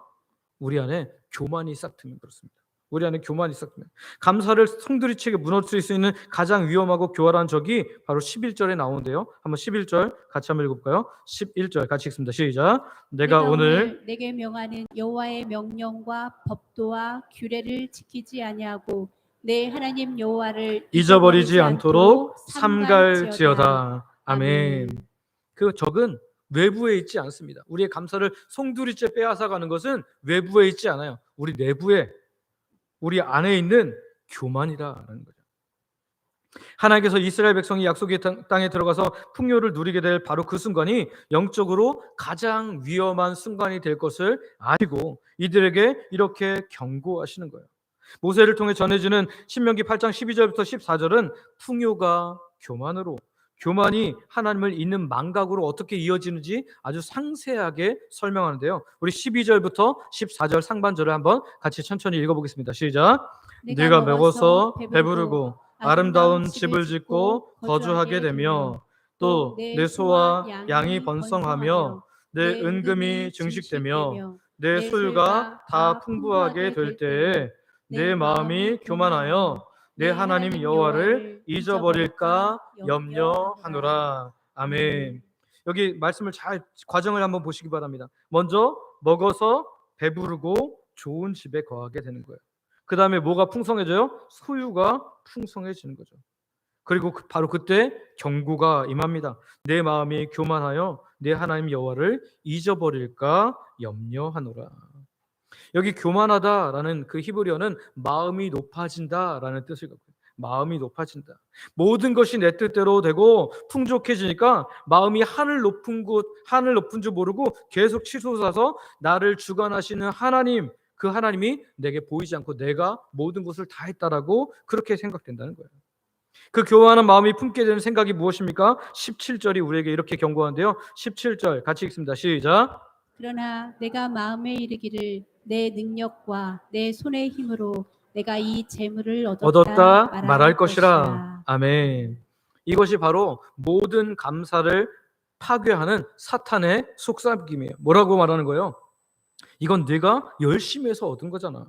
우리 안에 교만이 싹 트면 그렇습니다. 우리 안에 교만이 싹 트면 감사를 송두리째 무너뜨릴 수 있는 가장 위험하고 교활한 적이 바로 11절에 나오는데요. 한번 11절 같이 한번 읽어볼까요? 11절 같이 읽습니다. 시작. 내가 오늘 내게 명하는 여호와의 명령과 법도와 규례를 지키지 아니하고 내 하나님 여호와를 잊어버리지 않도록 삼갈지어다. 아멘. 그 적은 외부에 있지 않습니다. 우리의 감사를 송두리째 빼앗아가는 것은 외부에 있지 않아요. 우리 내부에, 우리 안에 있는 교만이라는 거죠. 하나님께서 이스라엘 백성이 약속의 땅에 들어가서 풍요를 누리게 될 바로 그 순간이 영적으로 가장 위험한 순간이 될 것을 아시고 이들에게 이렇게 경고하시는 거예요. 모세를 통해 전해지는 신명기 8장 12절부터 14절은 풍요가 교만으로, 교만이 하나님을 잊는 망각으로 어떻게 이어지는지 아주 상세하게 설명하는데요. 우리 12절부터 14절 상반절을 한번 같이 천천히 읽어보겠습니다. 시작. 네가 먹어서 배부르고 아름다운 집을 짓고 거주하게 되며 또 내 소와 양이 번성하며 내 은금이 증식되며 내 소유가 다 풍부하게 될 때에 내 마음이 교만하여 내 하나님 여호와를 잊어버릴까 염려하노라. 아멘. 여기 말씀을 잘 과정을 한번 보시기 바랍니다. 먼저 먹어서 배부르고 좋은 집에 거하게 되는 거예요. 그 다음에 뭐가 풍성해져요? 소유가 풍성해지는 거죠. 그리고 바로 그때 경고가 임합니다. 내 마음이 교만하여 내 하나님 여호와를 잊어버릴까 염려하노라. 여기 교만하다라는 그 히브리어는 마음이 높아진다라는 뜻을 갖고 있어요. 마음이 높아진다. 모든 것이 내 뜻대로 되고 풍족해지니까 마음이 하늘 높은 줄 모르고 계속 치솟아서 나를 주관하시는 하나님, 그 하나님이 내게 보이지 않고 내가 모든 것을 다 했다라고 그렇게 생각된다는 거예요. 그 교만한 마음이 품게 되는 생각이 무엇입니까? 17절이 우리에게 이렇게 경고하는데요. 17절 같이 읽습니다. 시작. 그러나 내가 마음에 이르기를 내 능력과 내 손의 힘으로 내가 이 재물을 얻었다 말할 것이라. 아멘. 이것이 바로 모든 감사를 파괴하는 사탄의 속삭임이에요. 뭐라고 말하는 거예요? 이건 네가 열심히 해서 얻은 거잖아.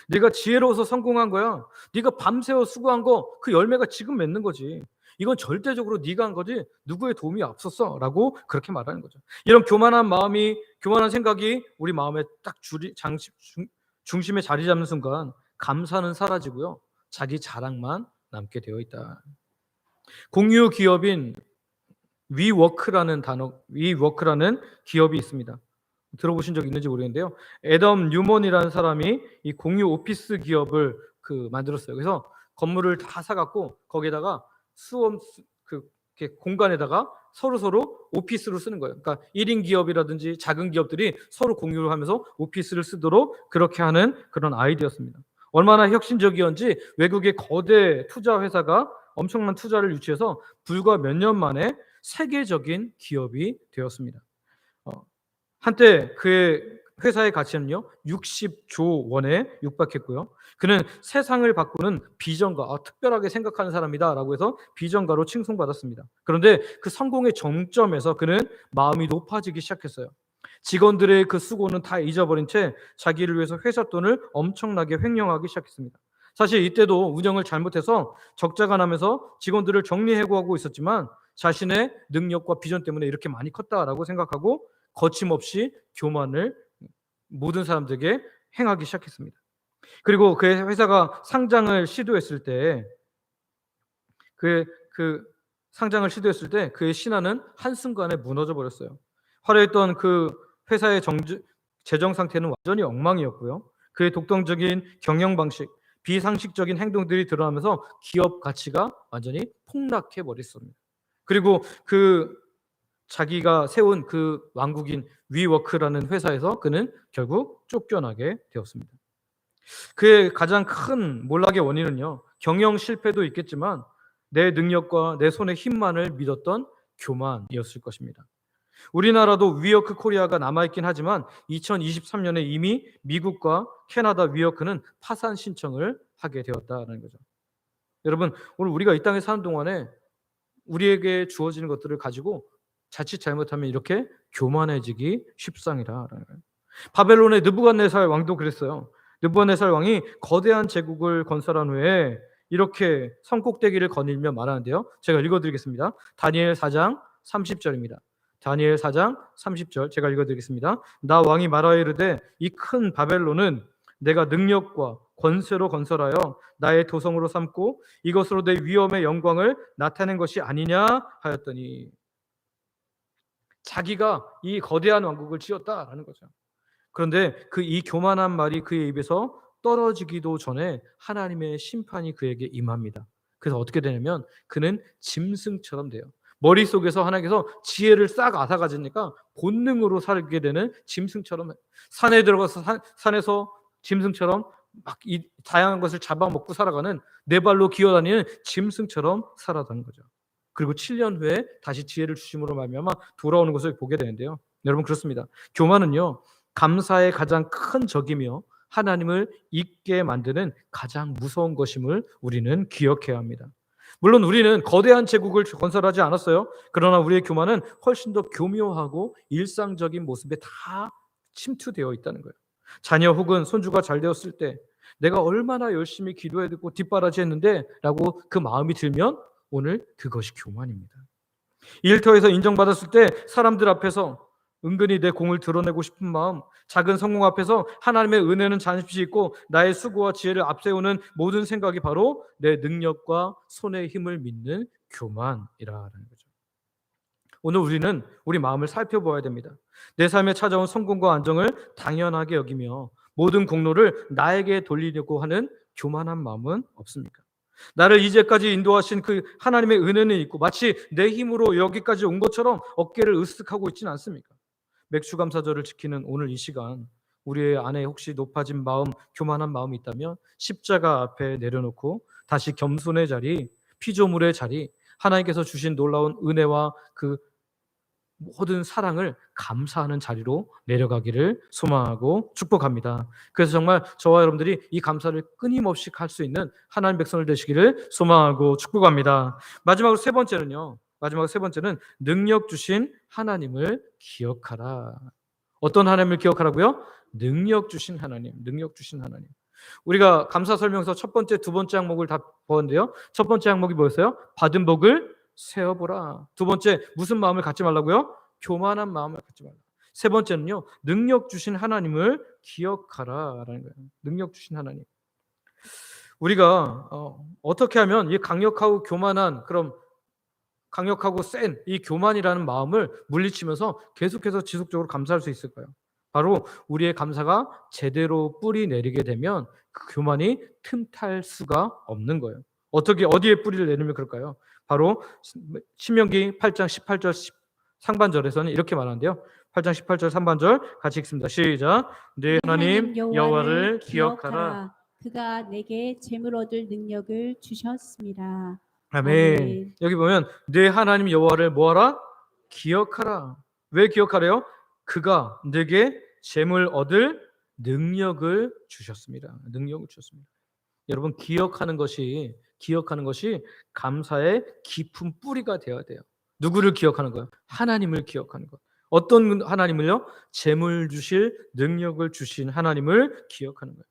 네가 지혜로워서 성공한 거야. 네가 밤새워 수고한 거 그 열매가 지금 맺는 거지. 이건 절대적으로 네가 한 거지 누구의 도움이 없었어 라고 그렇게 말하는 거죠. 이런 교만한 마음이, 교만한 생각이 우리 마음에 딱 중심에 자리 잡는 순간 감사는 사라지고요, 자기 자랑만 남게 되어 있다. 공유 기업인 위워크라는 기업이 있습니다. 들어보신 적 있는지 모르겠는데요. 애덤 뉴먼이라는 사람이 이 공유 오피스 기업을 만들었어요. 그래서 건물을 다 사갖고 거기에다가 공간에다가 서로 오피스로 쓰는 거예요. 그러니까 1인 기업이라든지 작은 기업들이 서로 공유를 하면서 오피스를 쓰도록 그렇게 하는 그런 아이디어였습니다. 얼마나 혁신적이었는지 외국의 거대 투자 회사가 엄청난 투자를 유치해서 불과 몇 년 만에 세계적인 기업이 되었습니다. 한때 그의 회사의 가치는요 60조 원에 육박했고요. 그는 세상을 바꾸는 비전가, 특별하게 생각하는 사람이다라고 해서 비전가로 칭송받았습니다. 그런데 그 성공의 정점에서 그는 마음이 높아지기 시작했어요. 직원들의 그 수고는 다 잊어버린 채 자기를 위해서 회사 돈을 엄청나게 횡령하기 시작했습니다. 사실 이때도 운영을 잘못해서 적자가 나면서 직원들을 정리해고하고 있었지만 자신의 능력과 비전 때문에 이렇게 많이 컸다라고 생각하고 거침없이 교만을 모든 사람들에게 행하기 시작했습니다. 그리고 그 회사가 상장을 시도했을 때 상장을 시도했을 때 그의 신화는 한순간에 무너져 버렸어요. 화려했던 그 회사의 재정 상태는 완전히 엉망이었고요. 그의 독단적인 경영 방식, 비상식적인 행동들이 드러나면서 기업 가치가 완전히 폭락해 버렸습니다. 그리고 자기가 세운 그 왕국인 위워크라는 회사에서 그는 결국 쫓겨나게 되었습니다. 그의 가장 큰 몰락의 원인은요, 경영 실패도 있겠지만 내 능력과 내 손의 힘만을 믿었던 교만이었을 것입니다. 우리나라도 위워크 코리아가 남아있긴 하지만 2023년에 이미 미국과 캐나다 위워크는 파산 신청을 하게 되었다는 거죠. 여러분, 오늘 우리가 이 땅에 사는 동안에 우리에게 주어지는 것들을 가지고 자칫 잘못하면 이렇게 교만해지기 쉽상이라는 거예요. 바벨론의 느부갓네살 왕도 그랬어요. 느부갓네살 왕이 거대한 제국을 건설한 후에 이렇게 성꼭대기를 거닐며 말하는데요. 제가 읽어드리겠습니다. 다니엘 4장 30절입니다. 다니엘 4장 30절 제가 읽어드리겠습니다. 나 왕이 말하여 이르되 이 큰 바벨론은 내가 능력과 권세로 건설하여 나의 도성으로 삼고 이것으로 내 위엄의 영광을 나타낸 것이 아니냐 하였더니, 자기가 이 거대한 왕국을 지었다라는 거죠. 그런데 이 교만한 말이 그의 입에서 떨어지기도 전에 하나님의 심판이 그에게 임합니다. 그래서 어떻게 되냐면 그는 짐승처럼 돼요. 머릿속에서 하나님께서 지혜를 싹 앗아가지니까 본능으로 살게 되는 짐승처럼, 산에 들어가서 산에서 짐승처럼 막 이 다양한 것을 잡아먹고 살아가는, 네 발로 기어다니는 짐승처럼 살아가는 거죠. 그리고 7년 후에 다시 지혜를 주심으로 말미암아 돌아오는 것을 보게 되는데요. 여러분, 그렇습니다. 교만은요, 감사의 가장 큰 적이며 하나님을 잊게 만드는 가장 무서운 것임을 우리는 기억해야 합니다. 물론 우리는 거대한 제국을 건설하지 않았어요. 그러나 우리의 교만은 훨씬 더 교묘하고 일상적인 모습에 다 침투되어 있다는 거예요. 자녀 혹은 손주가 잘 되었을 때 내가 얼마나 열심히 기도해듣고 뒷바라지 했는데 라고 그 마음이 들면 오늘 그것이 교만입니다. 일터에서 인정받았을 때 사람들 앞에서 은근히 내 공을 드러내고 싶은 마음, 작은 성공 앞에서 하나님의 은혜는 잠시 있고 나의 수고와 지혜를 앞세우는 모든 생각이 바로 내 능력과 손의 힘을 믿는 교만이라는 거죠. 오늘 우리는 우리 마음을 살펴보아야 됩니다. 내 삶에 찾아온 성공과 안정을 당연하게 여기며 모든 공로를 나에게 돌리려고 하는 교만한 마음은 없습니까? 나를 이제까지 인도하신 그 하나님의 은혜는 있고 마치 내 힘으로 여기까지 온 것처럼 어깨를 으쓱하고 있지는 않습니까? 맥추감사절을 지키는 오늘 이 시간, 우리의 안에 혹시 높아진 마음, 교만한 마음이 있다면 십자가 앞에 내려놓고 다시 겸손의 자리, 피조물의 자리, 하나님께서 주신 놀라운 은혜와 그 모든 사랑을 감사하는 자리로 내려가기를 소망하고 축복합니다. 그래서 정말 저와 여러분들이 이 감사를 끊임없이 할 수 있는 하나님 백성을 되시기를 소망하고 축복합니다. 마지막으로 세 번째는 능력 주신 하나님을 기억하라. 어떤 하나님을 기억하라고요? 능력 주신 하나님. 우리가 감사 설명서 첫 번째, 두 번째 항목을 다 보았는데요. 첫 번째 항목이 뭐였어요? 받은 복을 세어보라. 두 번째, 무슨 마음을 갖지 말라고요? 교만한 마음을 갖지 말라. 세 번째는요, 능력 주신 하나님을 기억하라라는 거예요. 능력 주신 하나님. 우리가 어떻게 하면 이 강력하고 교만한, 그럼 강력하고 센 이 교만이라는 마음을 물리치면서 계속해서 지속적으로 감사할 수 있을까요? 바로 우리의 감사가 제대로 뿌리 내리게 되면 그 교만이 틈탈 수가 없는 거예요. 어디에 뿌리를 내리면 그럴까요? 바로 신명기 8장 18절 상반절에서는 이렇게 말하는데요. 8장 18절 상반절 같이 읽습니다. 시작. 네 하나님 여호와를 기억하라. 그가 내게 재물 얻을 능력을 주셨습니다. 아멘. 여기 보면 네 하나님 여호와를 뭐하라? 기억하라. 왜 기억하래요? 그가 내게 재물 얻을 능력을 주셨습니다. 여러분, 기억하는 것이 감사의 깊은 뿌리가 되어야 돼요. 누구를 기억하는 거예요? 하나님을 기억하는 것. 어떤 하나님을요? 재물 주실 능력을 주신 하나님을 기억하는 거예요.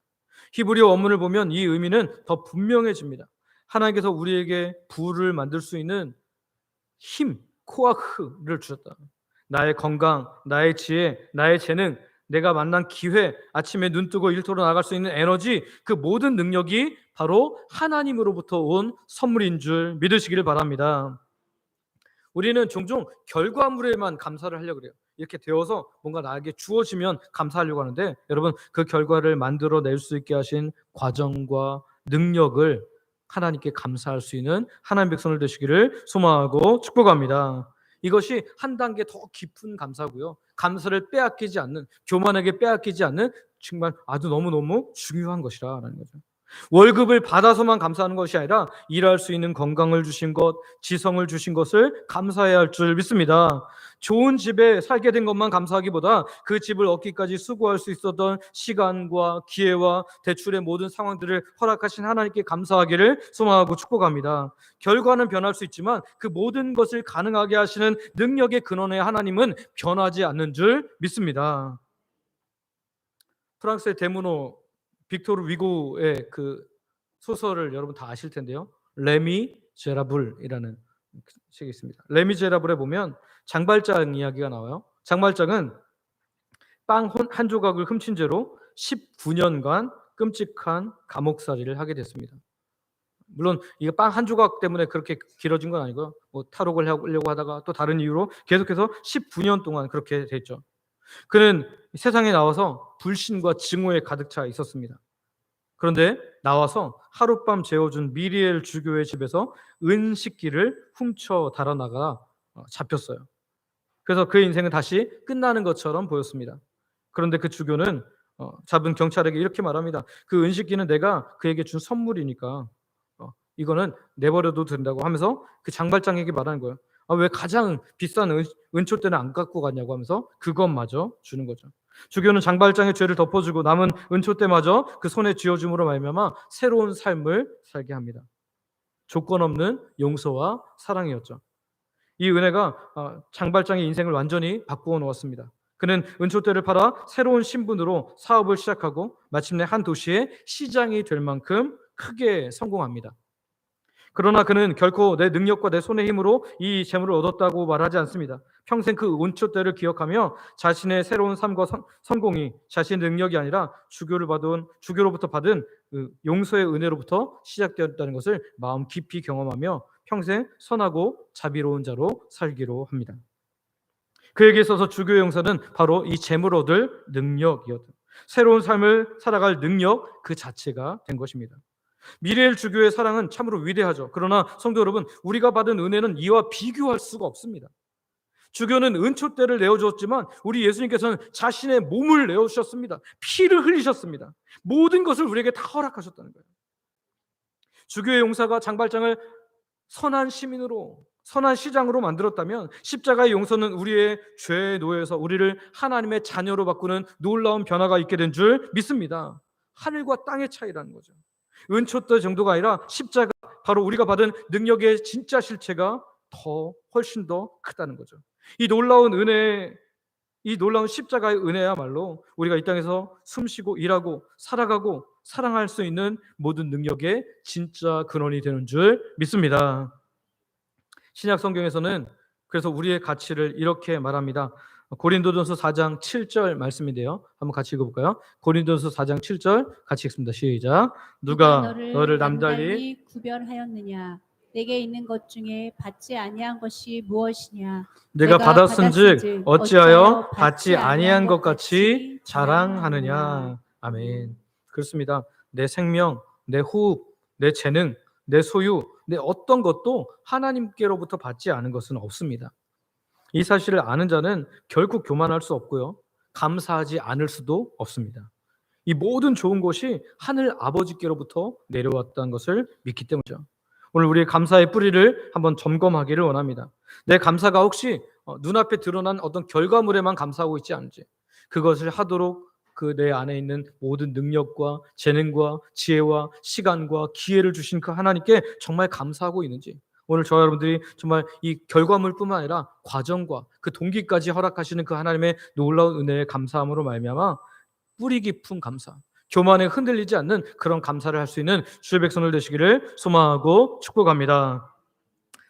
히브리어 원문을 보면 이 의미는 더 분명해집니다. 하나님께서 우리에게 부를 만들 수 있는 힘, 코아흐를 주셨다. 나의 건강, 나의 지혜, 나의 재능, 내가 만난 기회, 아침에 눈 뜨고 일터로 나갈 수 있는 에너지, 그 모든 능력이 바로 하나님으로부터 온 선물인 줄 믿으시기를 바랍니다. 우리는 종종 결과물에만 감사를 하려고 그래요. 이렇게 되어서 뭔가 나에게 주어지면 감사하려고 하는데, 여러분, 그 결과를 만들어낼 수 있게 하신 과정과 능력을 하나님께 감사할 수 있는 하나님 백성들 되시기를 소망하고 축복합니다. 이것이 한 단계 더 깊은 감사고요. 감사를 빼앗기지 않는, 교만하게 빼앗기지 않는 정말 아주 너무너무 중요한 것이라는 거죠. 월급을 받아서만 감사하는 것이 아니라 일할 수 있는 건강을 주신 것, 지성을 주신 것을 감사해야 할 줄 믿습니다. 좋은 집에 살게 된 것만 감사하기보다 그 집을 얻기까지 수고할 수 있었던 시간과 기회와 대출의 모든 상황들을 허락하신 하나님께 감사하기를 소망하고 축복합니다. 결과는 변할 수 있지만 그 모든 것을 가능하게 하시는 능력의 근원의 하나님은 변하지 않는 줄 믿습니다. 프랑스의 대문호 빅토르 위고의 그 소설을 여러분 다 아실 텐데요. 레미제라블이라는 책이 있습니다. 레미제라블에 보면 장발장 이야기가 나와요. 장발장은 빵 한 조각을 훔친 죄로 19년간 끔찍한 감옥살이를 하게 됐습니다. 물론 이게 빵 한 조각 때문에 그렇게 길어진 건 아니고요. 뭐 탈옥을 하려고 하다가 또 다른 이유로 계속해서 19년 동안 그렇게 됐죠. 그는 세상에 나와서 불신과 증오에 가득 차 있었습니다. 그런데 나와서 하룻밤 재워준 미리엘 주교의 집에서 은식기를 훔쳐 달아나가 잡혔어요. 그래서 그의 인생은 다시 끝나는 것처럼 보였습니다. 그런데 그 주교는 잡은 경찰에게 이렇게 말합니다. 그 은식기는 내가 그에게 준 선물이니까 이거는 내버려도 된다고 하면서 그 장발장에게 말하는 거예요. 왜 가장 비싼 은초대는 안 갖고 갔냐고 하면서 그것마저 주는 거죠. 주교는 장발장의 죄를 덮어주고 남은 은초대마저 그 손에 쥐어줌으로 말미암아 새로운 삶을 살게 합니다. 조건 없는 용서와 사랑이었죠. 이 은혜가 장발장의 인생을 완전히 바꾸어 놓았습니다. 그는 은초대를 팔아 새로운 신분으로 사업을 시작하고 마침내 한 도시의 시장이 될 만큼 크게 성공합니다. 그러나 그는 결코 내 능력과 내 손의 힘으로 이 재물을 얻었다고 말하지 않습니다. 평생 그 은초대를 기억하며 자신의 새로운 삶과 성공이 자신의 능력이 아니라 주교로부터 받은 그 용서의 은혜로부터 시작되었다는 것을 마음 깊이 경험하며 평생 선하고 자비로운 자로 살기로 합니다. 그에게 있어서 주교의 용서는 바로 이 재물을 얻을 능력이었다. 새로운 삶을 살아갈 능력 그 자체가 된 것입니다. 미래엘 주교의 사랑은 참으로 위대하죠. 그러나 성도 여러분, 우리가 받은 은혜는 이와 비교할 수가 없습니다. 주교는 은초대를 내어주었지만 우리 예수님께서는 자신의 몸을 내어주셨습니다. 피를 흘리셨습니다. 모든 것을 우리에게 다 허락하셨다는 거예요. 주교의 용사가 장발장을 선한 시민으로, 선한 시장으로 만들었다면 십자가의 용서는 우리의 죄의 노예에서 우리를 하나님의 자녀로 바꾸는 놀라운 변화가 있게 된 줄 믿습니다. 하늘과 땅의 차이라는 거죠. 은초대 정도가 아니라 십자가, 바로 우리가 받은 능력의 진짜 실체가 훨씬 더 크다는 거죠. 이 놀라운 은혜, 이 놀라운 십자가의 은혜야말로 우리가 이 땅에서 숨쉬고 일하고 살아가고 사랑할 수 있는 모든 능력의 진짜 근원이 되는 줄 믿습니다. 신약 성경에서는 그래서 우리의 가치를 이렇게 말합니다. 고린도전서 4장 7절 말씀인데요. 한번 같이 읽어볼까요? 고린도전서 4장 7절 같이 읽습니다. 시작. 누가 너를 남달리 구별하였느냐? 내게 있는 것 중에 받지 아니한 것이 무엇이냐? 내가 받았은즉 어찌하여 받지 아니한 것 같이 자랑하느냐? 아멘. 그렇습니다. 내 생명, 내 호흡, 내 재능, 내 소유, 내 어떤 것도 하나님께로부터 받지 않은 것은 없습니다. 이 사실을 아는 자는 결코 교만할 수 없고요, 감사하지 않을 수도 없습니다. 이 모든 좋은 것이 하늘 아버지께로부터 내려왔다는 것을 믿기 때문이죠. 오늘 우리의 감사의 뿌리를 한번 점검하기를 원합니다. 내 감사가 혹시 눈앞에 드러난 어떤 결과물에만 감사하고 있지 않은지, 그것을 하도록 그 내 안에 있는 모든 능력과 재능과 지혜와 시간과 기회를 주신 그 하나님께 정말 감사하고 있는지, 오늘 저와 여러분들이 정말 이 결과물뿐만 아니라 과정과 그 동기까지 허락하시는 그 하나님의 놀라운 은혜에 감사함으로 말미암아 뿌리 깊은 감사, 교만에 흔들리지 않는 그런 감사를 할 수 있는 주의 백성들 되시기를 소망하고 축복합니다.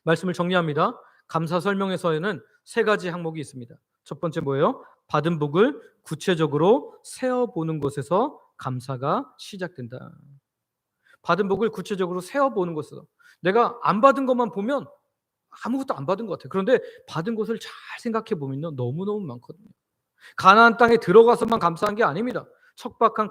말씀을 정리합니다. 감사 설명에서는 세 가지 항목이 있습니다. 첫 번째 뭐예요? 받은 복을 구체적으로 세어보는 것에서 감사가 시작된다. 받은 복을 구체적으로 세어보는 것에서, 내가 안 받은 것만 보면 아무것도 안 받은 것 같아요. 그런데 받은 것을 잘 생각해 보면요, 너무너무 많거든요. 가나안 땅에 들어가서만 감사한 게 아닙니다. 척박한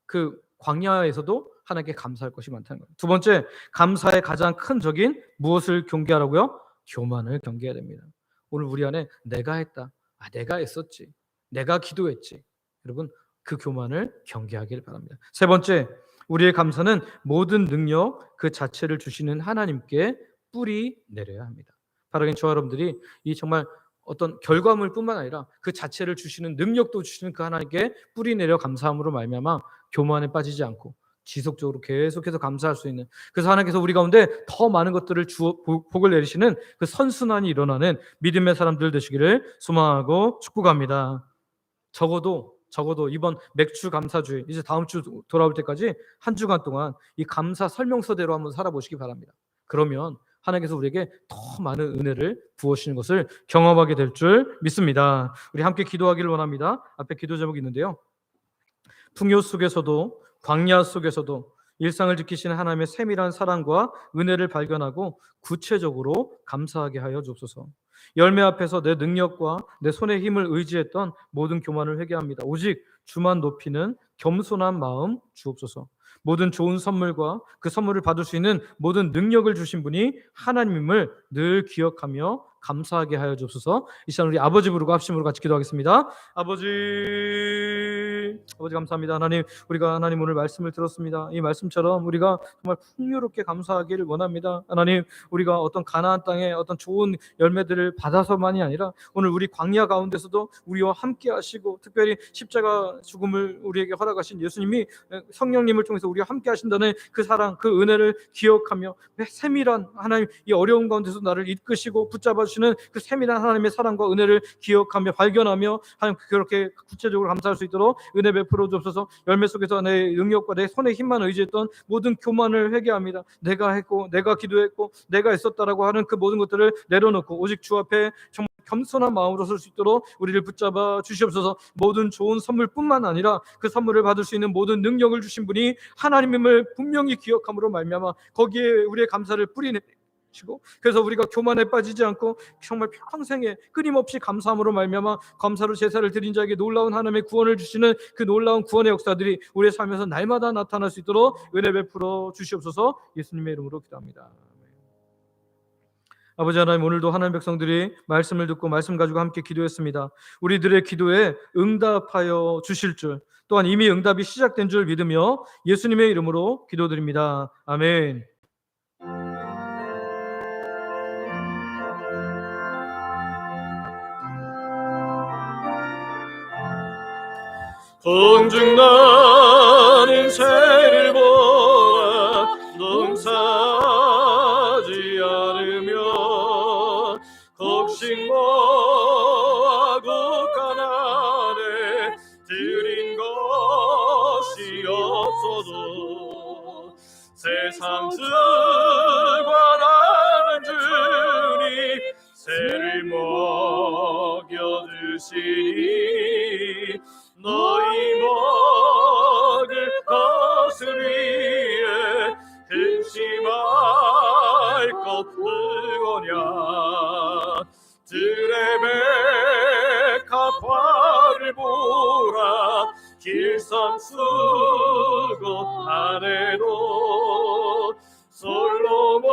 그 광야에서도 하나님께 감사할 것이 많다는 거예요. 두 번째, 감사의 가장 큰 적인 무엇을 경계하라고요? 교만을 경계해야 됩니다. 오늘 우리 안에 내가 했다, 내가 애썼지, 내가 기도했지, 여러분 그 교만을 경계하길 바랍니다. 세 번째, 우리의 감사는 모든 능력 그 자체를 주시는 하나님께 뿌리 내려야 합니다. 바로 저와 여러분들이 이 정말 어떤 결과물뿐만 아니라 그 자체를 주시는 능력도 주시는 그 하나님께 뿌리 내려 감사함으로 말미암아 교만에 빠지지 않고 지속적으로 계속해서 감사할 수 있는, 그래서 하나님께서 우리 가운데 더 많은 것들을 복을 내리시는 그 선순환이 일어나는 믿음의 사람들 되시기를 소망하고 축복합니다. 적어도 이번 맥주 감사주일, 이제 다음 주 돌아올 때까지 한 주간 동안 이 감사 설명서대로 한번 살아보시기 바랍니다. 그러면 하나님께서 우리에게 더 많은 은혜를 부어주시는 것을 경험하게 될 줄 믿습니다. 우리 함께 기도하기를 원합니다. 앞에 기도 제목이 있는데요, 풍요 속에서도 광야 속에서도 일상을 지키시는 하나님의 세밀한 사랑과 은혜를 발견하고 구체적으로 감사하게 하여 주옵소서. 열매 앞에서 내 능력과 내 손의 힘을 의지했던 모든 교만을 회개합니다. 오직 주만 높이는 겸손한 마음 주옵소서. 모든 좋은 선물과 그 선물을 받을 수 있는 모든 능력을 주신 분이 하나님임을 늘 기억하며 감사하게 하여 주옵소서. 이 시간 우리 아버지 부르고 합심으로 같이 기도하겠습니다. 아버지 감사합니다. 하나님, 우리가 하나님 오늘 말씀을 들었습니다. 이 말씀처럼 우리가 정말 풍요롭게 감사하기를 원합니다. 하나님, 우리가 어떤 가나안 땅의 어떤 좋은 열매들을 받아서만이 아니라 오늘 우리 광야 가운데서도 우리와 함께 하시고, 특별히 십자가 죽음을 우리에게 허락하신 예수님이 성령님을 통해서 우리와 함께 하신다는 그 사랑, 그 은혜를 기억하며 세밀한 하나님, 이 어려운 가운데서 나를 이끄시고 붙잡아 주시는 그 세밀한 하나님의 사랑과 은혜를 기억하며 발견하며 하나님, 그렇게 구체적으로 감사할 수 있도록 은혜 베풀어 주옵소서. 열매 속에서 내 능력과 내 손의 힘만 의지했던 모든 교만을 회개합니다. 내가 했고, 내가 기도했고, 내가 애썼다라고 하는 그 모든 것들을 내려놓고 오직 주 앞에 정말 겸손한 마음으로 설 수 있도록 우리를 붙잡아 주시옵소서. 모든 좋은 선물뿐만 아니라 그 선물을 받을 수 있는 모든 능력을 주신 분이 하나님임을 분명히 기억함으로 말미암아 거기에 우리의 감사를 뿌리내시고, 그래서 우리가 교만에 빠지지 않고 정말 평생에 끊임없이 감사함으로 말미암아 감사로 제사를 드린 자에게 놀라운 하나님의 구원을 주시는 그 놀라운 구원의 역사들이 우리의 삶에서 날마다 나타날 수 있도록 은혜 베풀어 주시옵소서. 예수님의 이름으로 기도합니다. 아버지 하나님, 오늘도 하나님 백성들이 말씀을 듣고 말씀 가지고 함께 기도했습니다. 우리들의 기도에 응답하여 주실 줄, 또한 이미 응답이 시작된 줄 믿으며 예수님의 이름으로 기도드립니다. 아멘. 공중나는 새를 보아 농사지 않으며 곡식모하고 가난에 드린 것이 없어도 세상 주관하는 주님 새를 먹여 주시니 너희 먹을 것을 위해 근심할 것 무거냐. 들의 백합화를 보라 길선 수고 안에도 솔로몬의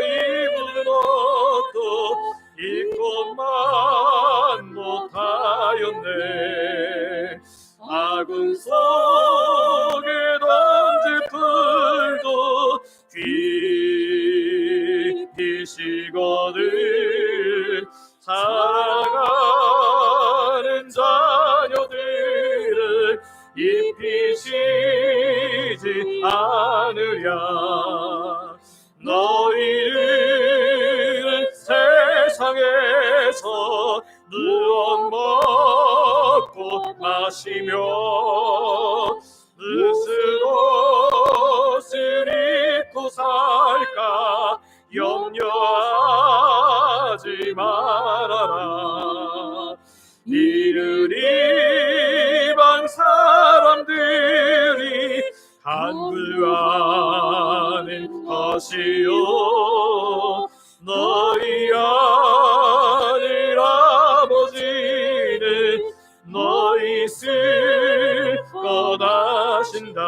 입은 옷도 입고만 못하였네. 아궁 속에 던질 풀도 깊이 시거든 살아가는 자녀들을 입히시지 않으랴. 너희는 세상에서 무엇 먹고 마시며 무슨 옷을 입고 살까 염려 두려워하지 말아라. 이를 이방 사람들이 간구하는 것이요 너희 하늘 아버지는 너희 쓸 것하신다.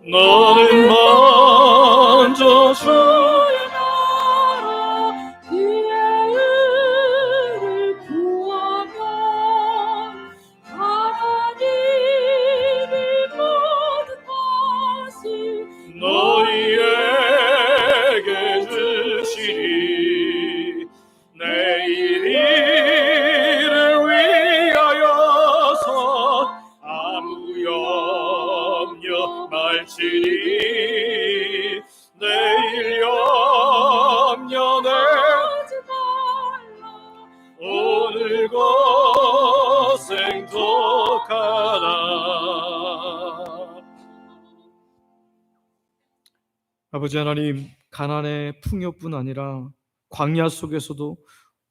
너는 먼저 주의 나라 그의 의를 구하면 하나님이 모든 것을 너희에게 주시리. 내일 일을 위하여서 아무 염려 말지니 내일 염려 내지 말라. 오늘 고생 독하라. 아버지 하나님, 가난의 풍요뿐 아니라 광야 속에서도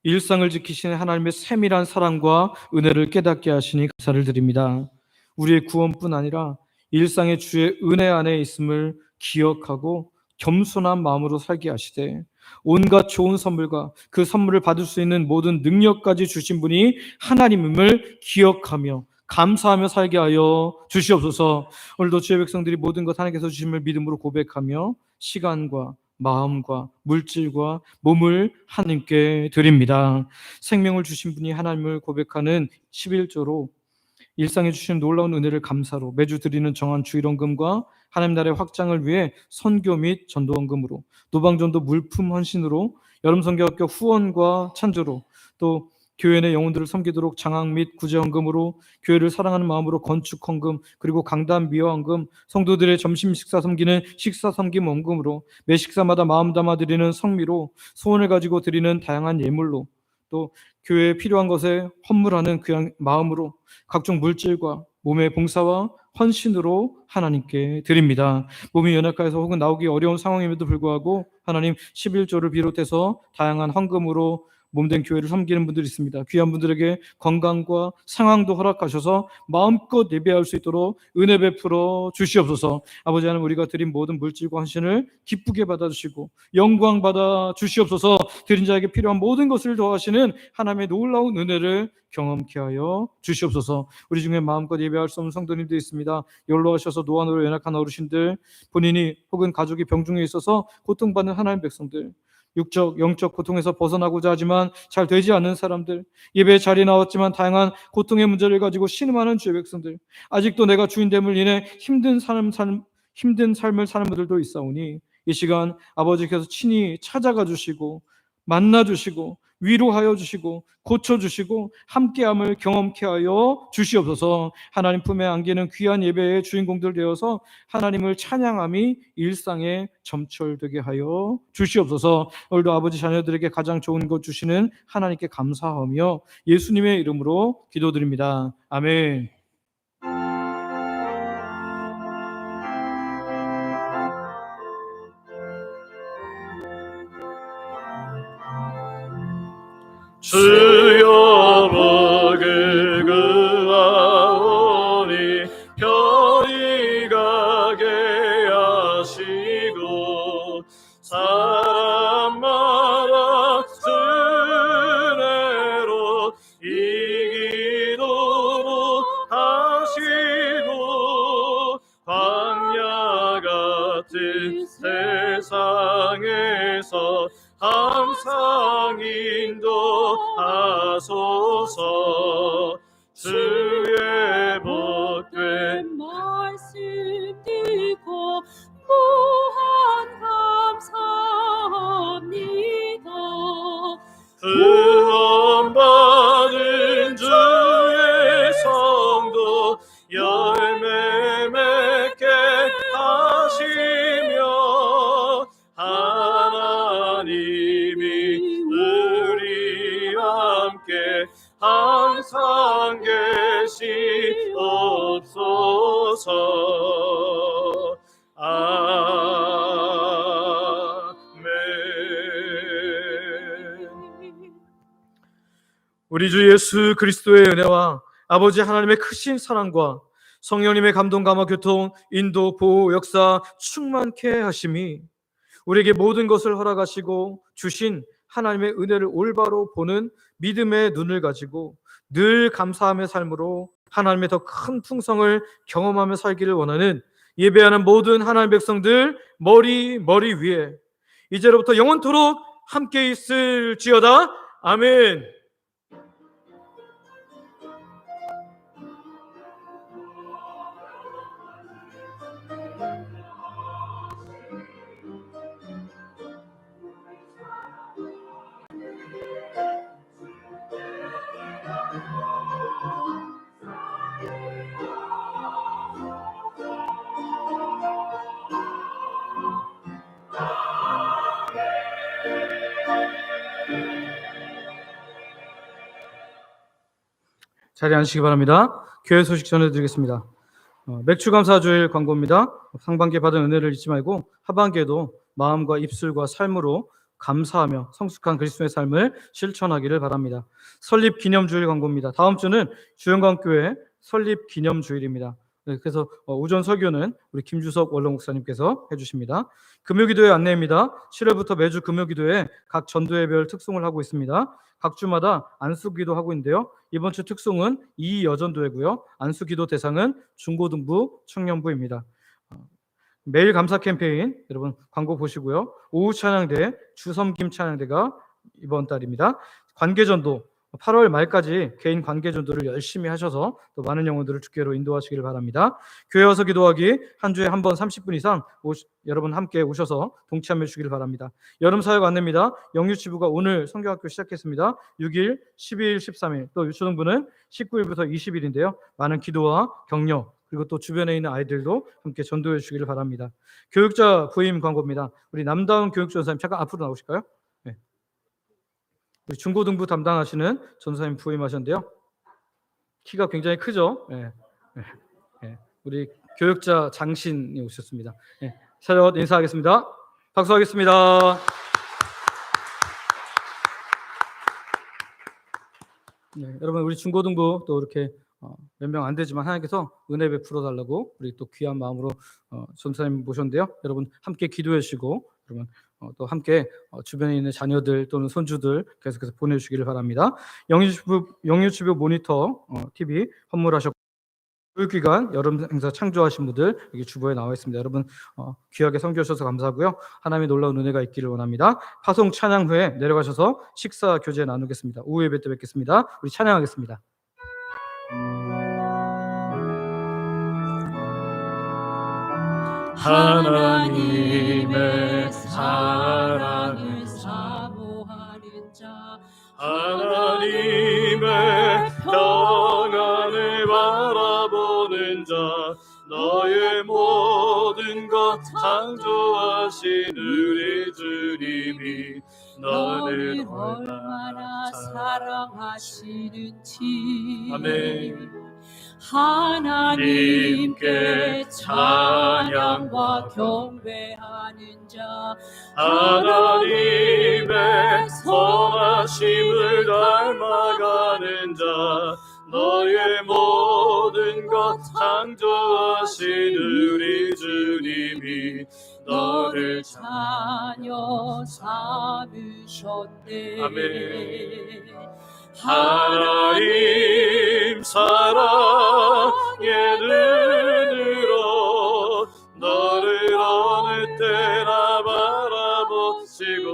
일상을 지키시는 하나님의 세밀한 사랑과 은혜를 깨닫게 하시니 감사를 드립니다. 우리의 구원뿐 아니라 일상의 주의 은혜 안에 있음을 기억하고 겸손한 마음으로 살게 하시되 온갖 좋은 선물과 그 선물을 받을 수 있는 모든 능력까지 주신 분이 하나님임을 기억하며 감사하며 살게 하여 주시옵소서. 오늘도 주의 백성들이 모든 것 하나님께서 주심을 믿음으로 고백하며 시간과 마음과 물질과 몸을 하나님께 드립니다. 생명을 주신 분이 하나님을 고백하는 11조로 일상에 주신 놀라운 은혜를 감사로 매주 드리는 정한 주일원금과 하나님 나라의 확장을 위해 선교 및 전도원금으로 노방전도 물품 헌신으로 여름선교학교 후원과 찬조로 또 교회 내 영혼들을 섬기도록 장학 및 구제헌금으로 교회를 사랑하는 마음으로 건축헌금 그리고 강단 미화헌금 성도들의 점심 식사 섬기는 식사 섬김 헌금으로 매 식사마다 마음 담아 드리는 성미로 소원을 가지고 드리는 다양한 예물로 또 교회에 필요한 것에 헌물하는 그 마음으로 각종 물질과 몸의 봉사와 헌신으로 하나님께 드립니다. 몸이 연약해서 혹은 나오기 어려운 상황임에도 불구하고 하나님 11조를 비롯해서 다양한 헌금으로 몸된 교회를 섬기는 분들이 있습니다. 귀한 분들에게 건강과 상황도 허락하셔서 마음껏 예배할 수 있도록 은혜 베풀어 주시옵소서. 아버지 하나님, 우리가 드린 모든 물질과 헌신을 기쁘게 받아주시고 영광 받아 주시옵소서. 드린 자에게 필요한 모든 것을 더하시는 하나님의 놀라운 은혜를 경험케 하여 주시옵소서. 우리 중에 마음껏 예배할 수 없는 성도님도 있습니다. 연로하셔서 노안으로 연약한 어르신들, 본인이 혹은 가족이 병중에 있어서 고통받는 하나님 백성들, 육적, 영적 고통에서 벗어나고자 하지만 잘 되지 않는 사람들, 예배에 자리에 나왔지만 다양한 고통의 문제를 가지고 신음하는 주의 백성들, 아직도 내가 주인됨을 인해 힘든 삶을 사는 분들도 있사오니 이 시간 아버지께서 친히 찾아가 주시고 만나 주시고 위로하여 주시고 고쳐주시고 함께함을 경험케 하여 주시옵소서. 하나님 품에 안기는 귀한 예배의 주인공들 되어서 하나님을 찬양함이 일상에 점철되게 하여 주시옵소서. 오늘도 아버지 자녀들에게 가장 좋은 것 주시는 하나님께 감사하며 예수님의 이름으로 기도드립니다. 아멘. 주여 복을 구하오니 편히 가게 하시고 사람마다 은혜로 이기도록 하시고 광야 같은 세상에서 항상 인도하소서. 주의 복된 말씀 듣고 무한 감사합니다. 구원받은 주의 성도 열매 맺게 하시며 하나님이 우리 함께 항상 계시옵소서. 아멘. 우리 주 예수 그리스도의 은혜와 아버지 하나님의 크신 사랑과 성령님의 감동, 감화, 교통, 인도, 보호, 역사 충만케 하심이 우리에게 모든 것을 허락하시고 주신 하나님의 은혜를 올바로 보는 믿음의 눈을 가지고 늘 감사함의 삶으로 하나님의 더 큰 풍성을 경험하며 살기를 원하는 예배하는 모든 하나님의 백성들 머리 위에 이제로부터 영원토록 함께 있을지어다. 아멘. 자리에 앉으시기 바랍니다. 교회 소식 전해드리겠습니다. 맥주감사주일 광고입니다. 상반기에 받은 은혜를 잊지 말고 하반기에도 마음과 입술과 삶으로 감사하며 성숙한 그리스도의 삶을 실천하기를 바랍니다. 설립 기념주일 광고입니다. 다음 주는 주영광교회 설립 기념주일입니다. 그래서 오전 설교는 우리 김주석 원로 목사님께서 해주십니다. 금요기도회 안내입니다. 7월부터 매주 금요기도회 각 전도회별 특송을 하고 있습니다. 각 주마다 안수기도 하고 있는데요. 이번 주 특송은 이여전도회고요. 안수기도 대상은 중고등부, 청년부입니다. 매일 감사 캠페인 여러분 광고 보시고요. 오후 찬양대, 주섬김 찬양대가 이번 달입니다. 관계전도 8월 말까지 개인 관계전도를 열심히 하셔서 또 많은 영혼들을 주께로 인도하시기를 바랍니다. 교회 와서 기도하기 한 주에 한 번 30분 이상 여러분 함께 오셔서 동참해 주시기를 바랍니다. 여름 사역 안내입니다. 영유치부가 오늘 성교학교 시작했습니다. 6일, 12일, 13일 또 유초등부는 19일부터 20일인데요. 많은 기도와 격려 그리고 또 주변에 있는 아이들도 함께 전도해 주시기를 바랍니다. 교육자 부임 광고입니다. 우리 남다운 교육전사님 잠깐 앞으로 나오실까요? 네. 우리 중고등부 담당하시는 전사님 부임하셨는데요. 키가 굉장히 크죠? 네. 네. 우리 교육자 장신이 오셨습니다. 네. 차렷 인사하겠습니다. 박수하겠습니다. 네, 여러분 우리 중고등부 또 이렇게 몇 명 안 되지만 하나님께서 은혜 베풀어 달라고 우리 또 귀한 마음으로 전사님 모셨는데요. 여러분 함께 기도해 주시고 여러분 또 함께 주변에 있는 자녀들 또는 손주들 계속해서 보내주시기를 바랍니다. 영유치부 모니터 TV 선물하셨고 교육기관 여름 행사 창조하신 분들 여기 주보에 나와 있습니다. 여러분 귀하게 섬겨주셔서 감사하고요. 하나님의 놀라운 은혜가 있기를 원합니다. 파송 찬양 후에 내려가셔서 식사 교제 나누겠습니다. 오후 예배 때 뵙겠습니다. 우리 찬양하겠습니다. 하나님의 사랑을 사모하는 자 하나님의 평안을 바라보는 자 너의 모든 것 창조하신 우리 주님이 너를 너를 얼마나 사랑하시는지 아멘. 하나님께 찬양과 경배하는 자 하나님의 선하심을 닮아가는 자 너의 모든 것 창조하신 우리 주님이 너를 자녀 삼으셨네. 아멘. 하나님 사랑의 눈으로 너를 어느 때나 바라보시고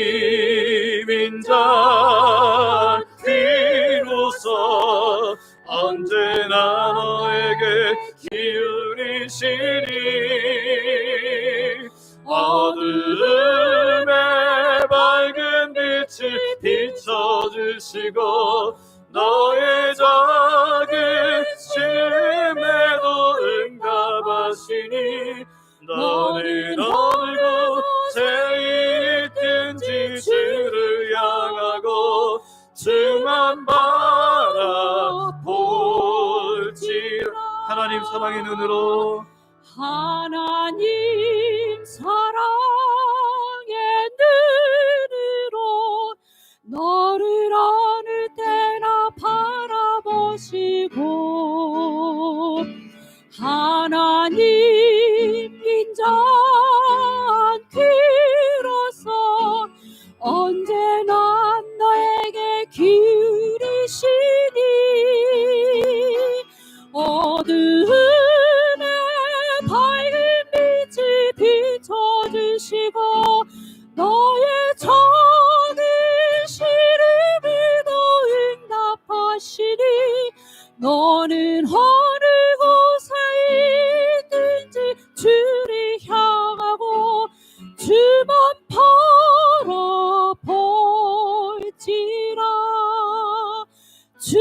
하나님인 자 귀로서 언제나 너에게 기울이시니 어둠에 밝은 빛을 비춰주시고 너의 작은 심에도 응답하시니 너는 어느 곳에 있든지 주를 향하여 주만 바라볼지라. 하나님 사랑의 눈으로 하나님 사랑의 눈으로 너를 어느 때나 바라보시고 하나님 인자한 귀로서 언제나 너에게 기리시니 어두움에 밝은 빛이 비춰주시고 너의 작은 시름에도 응답하시니 너는 어느 곳에 있든지 주를 향하고 주만 바라볼지라. 주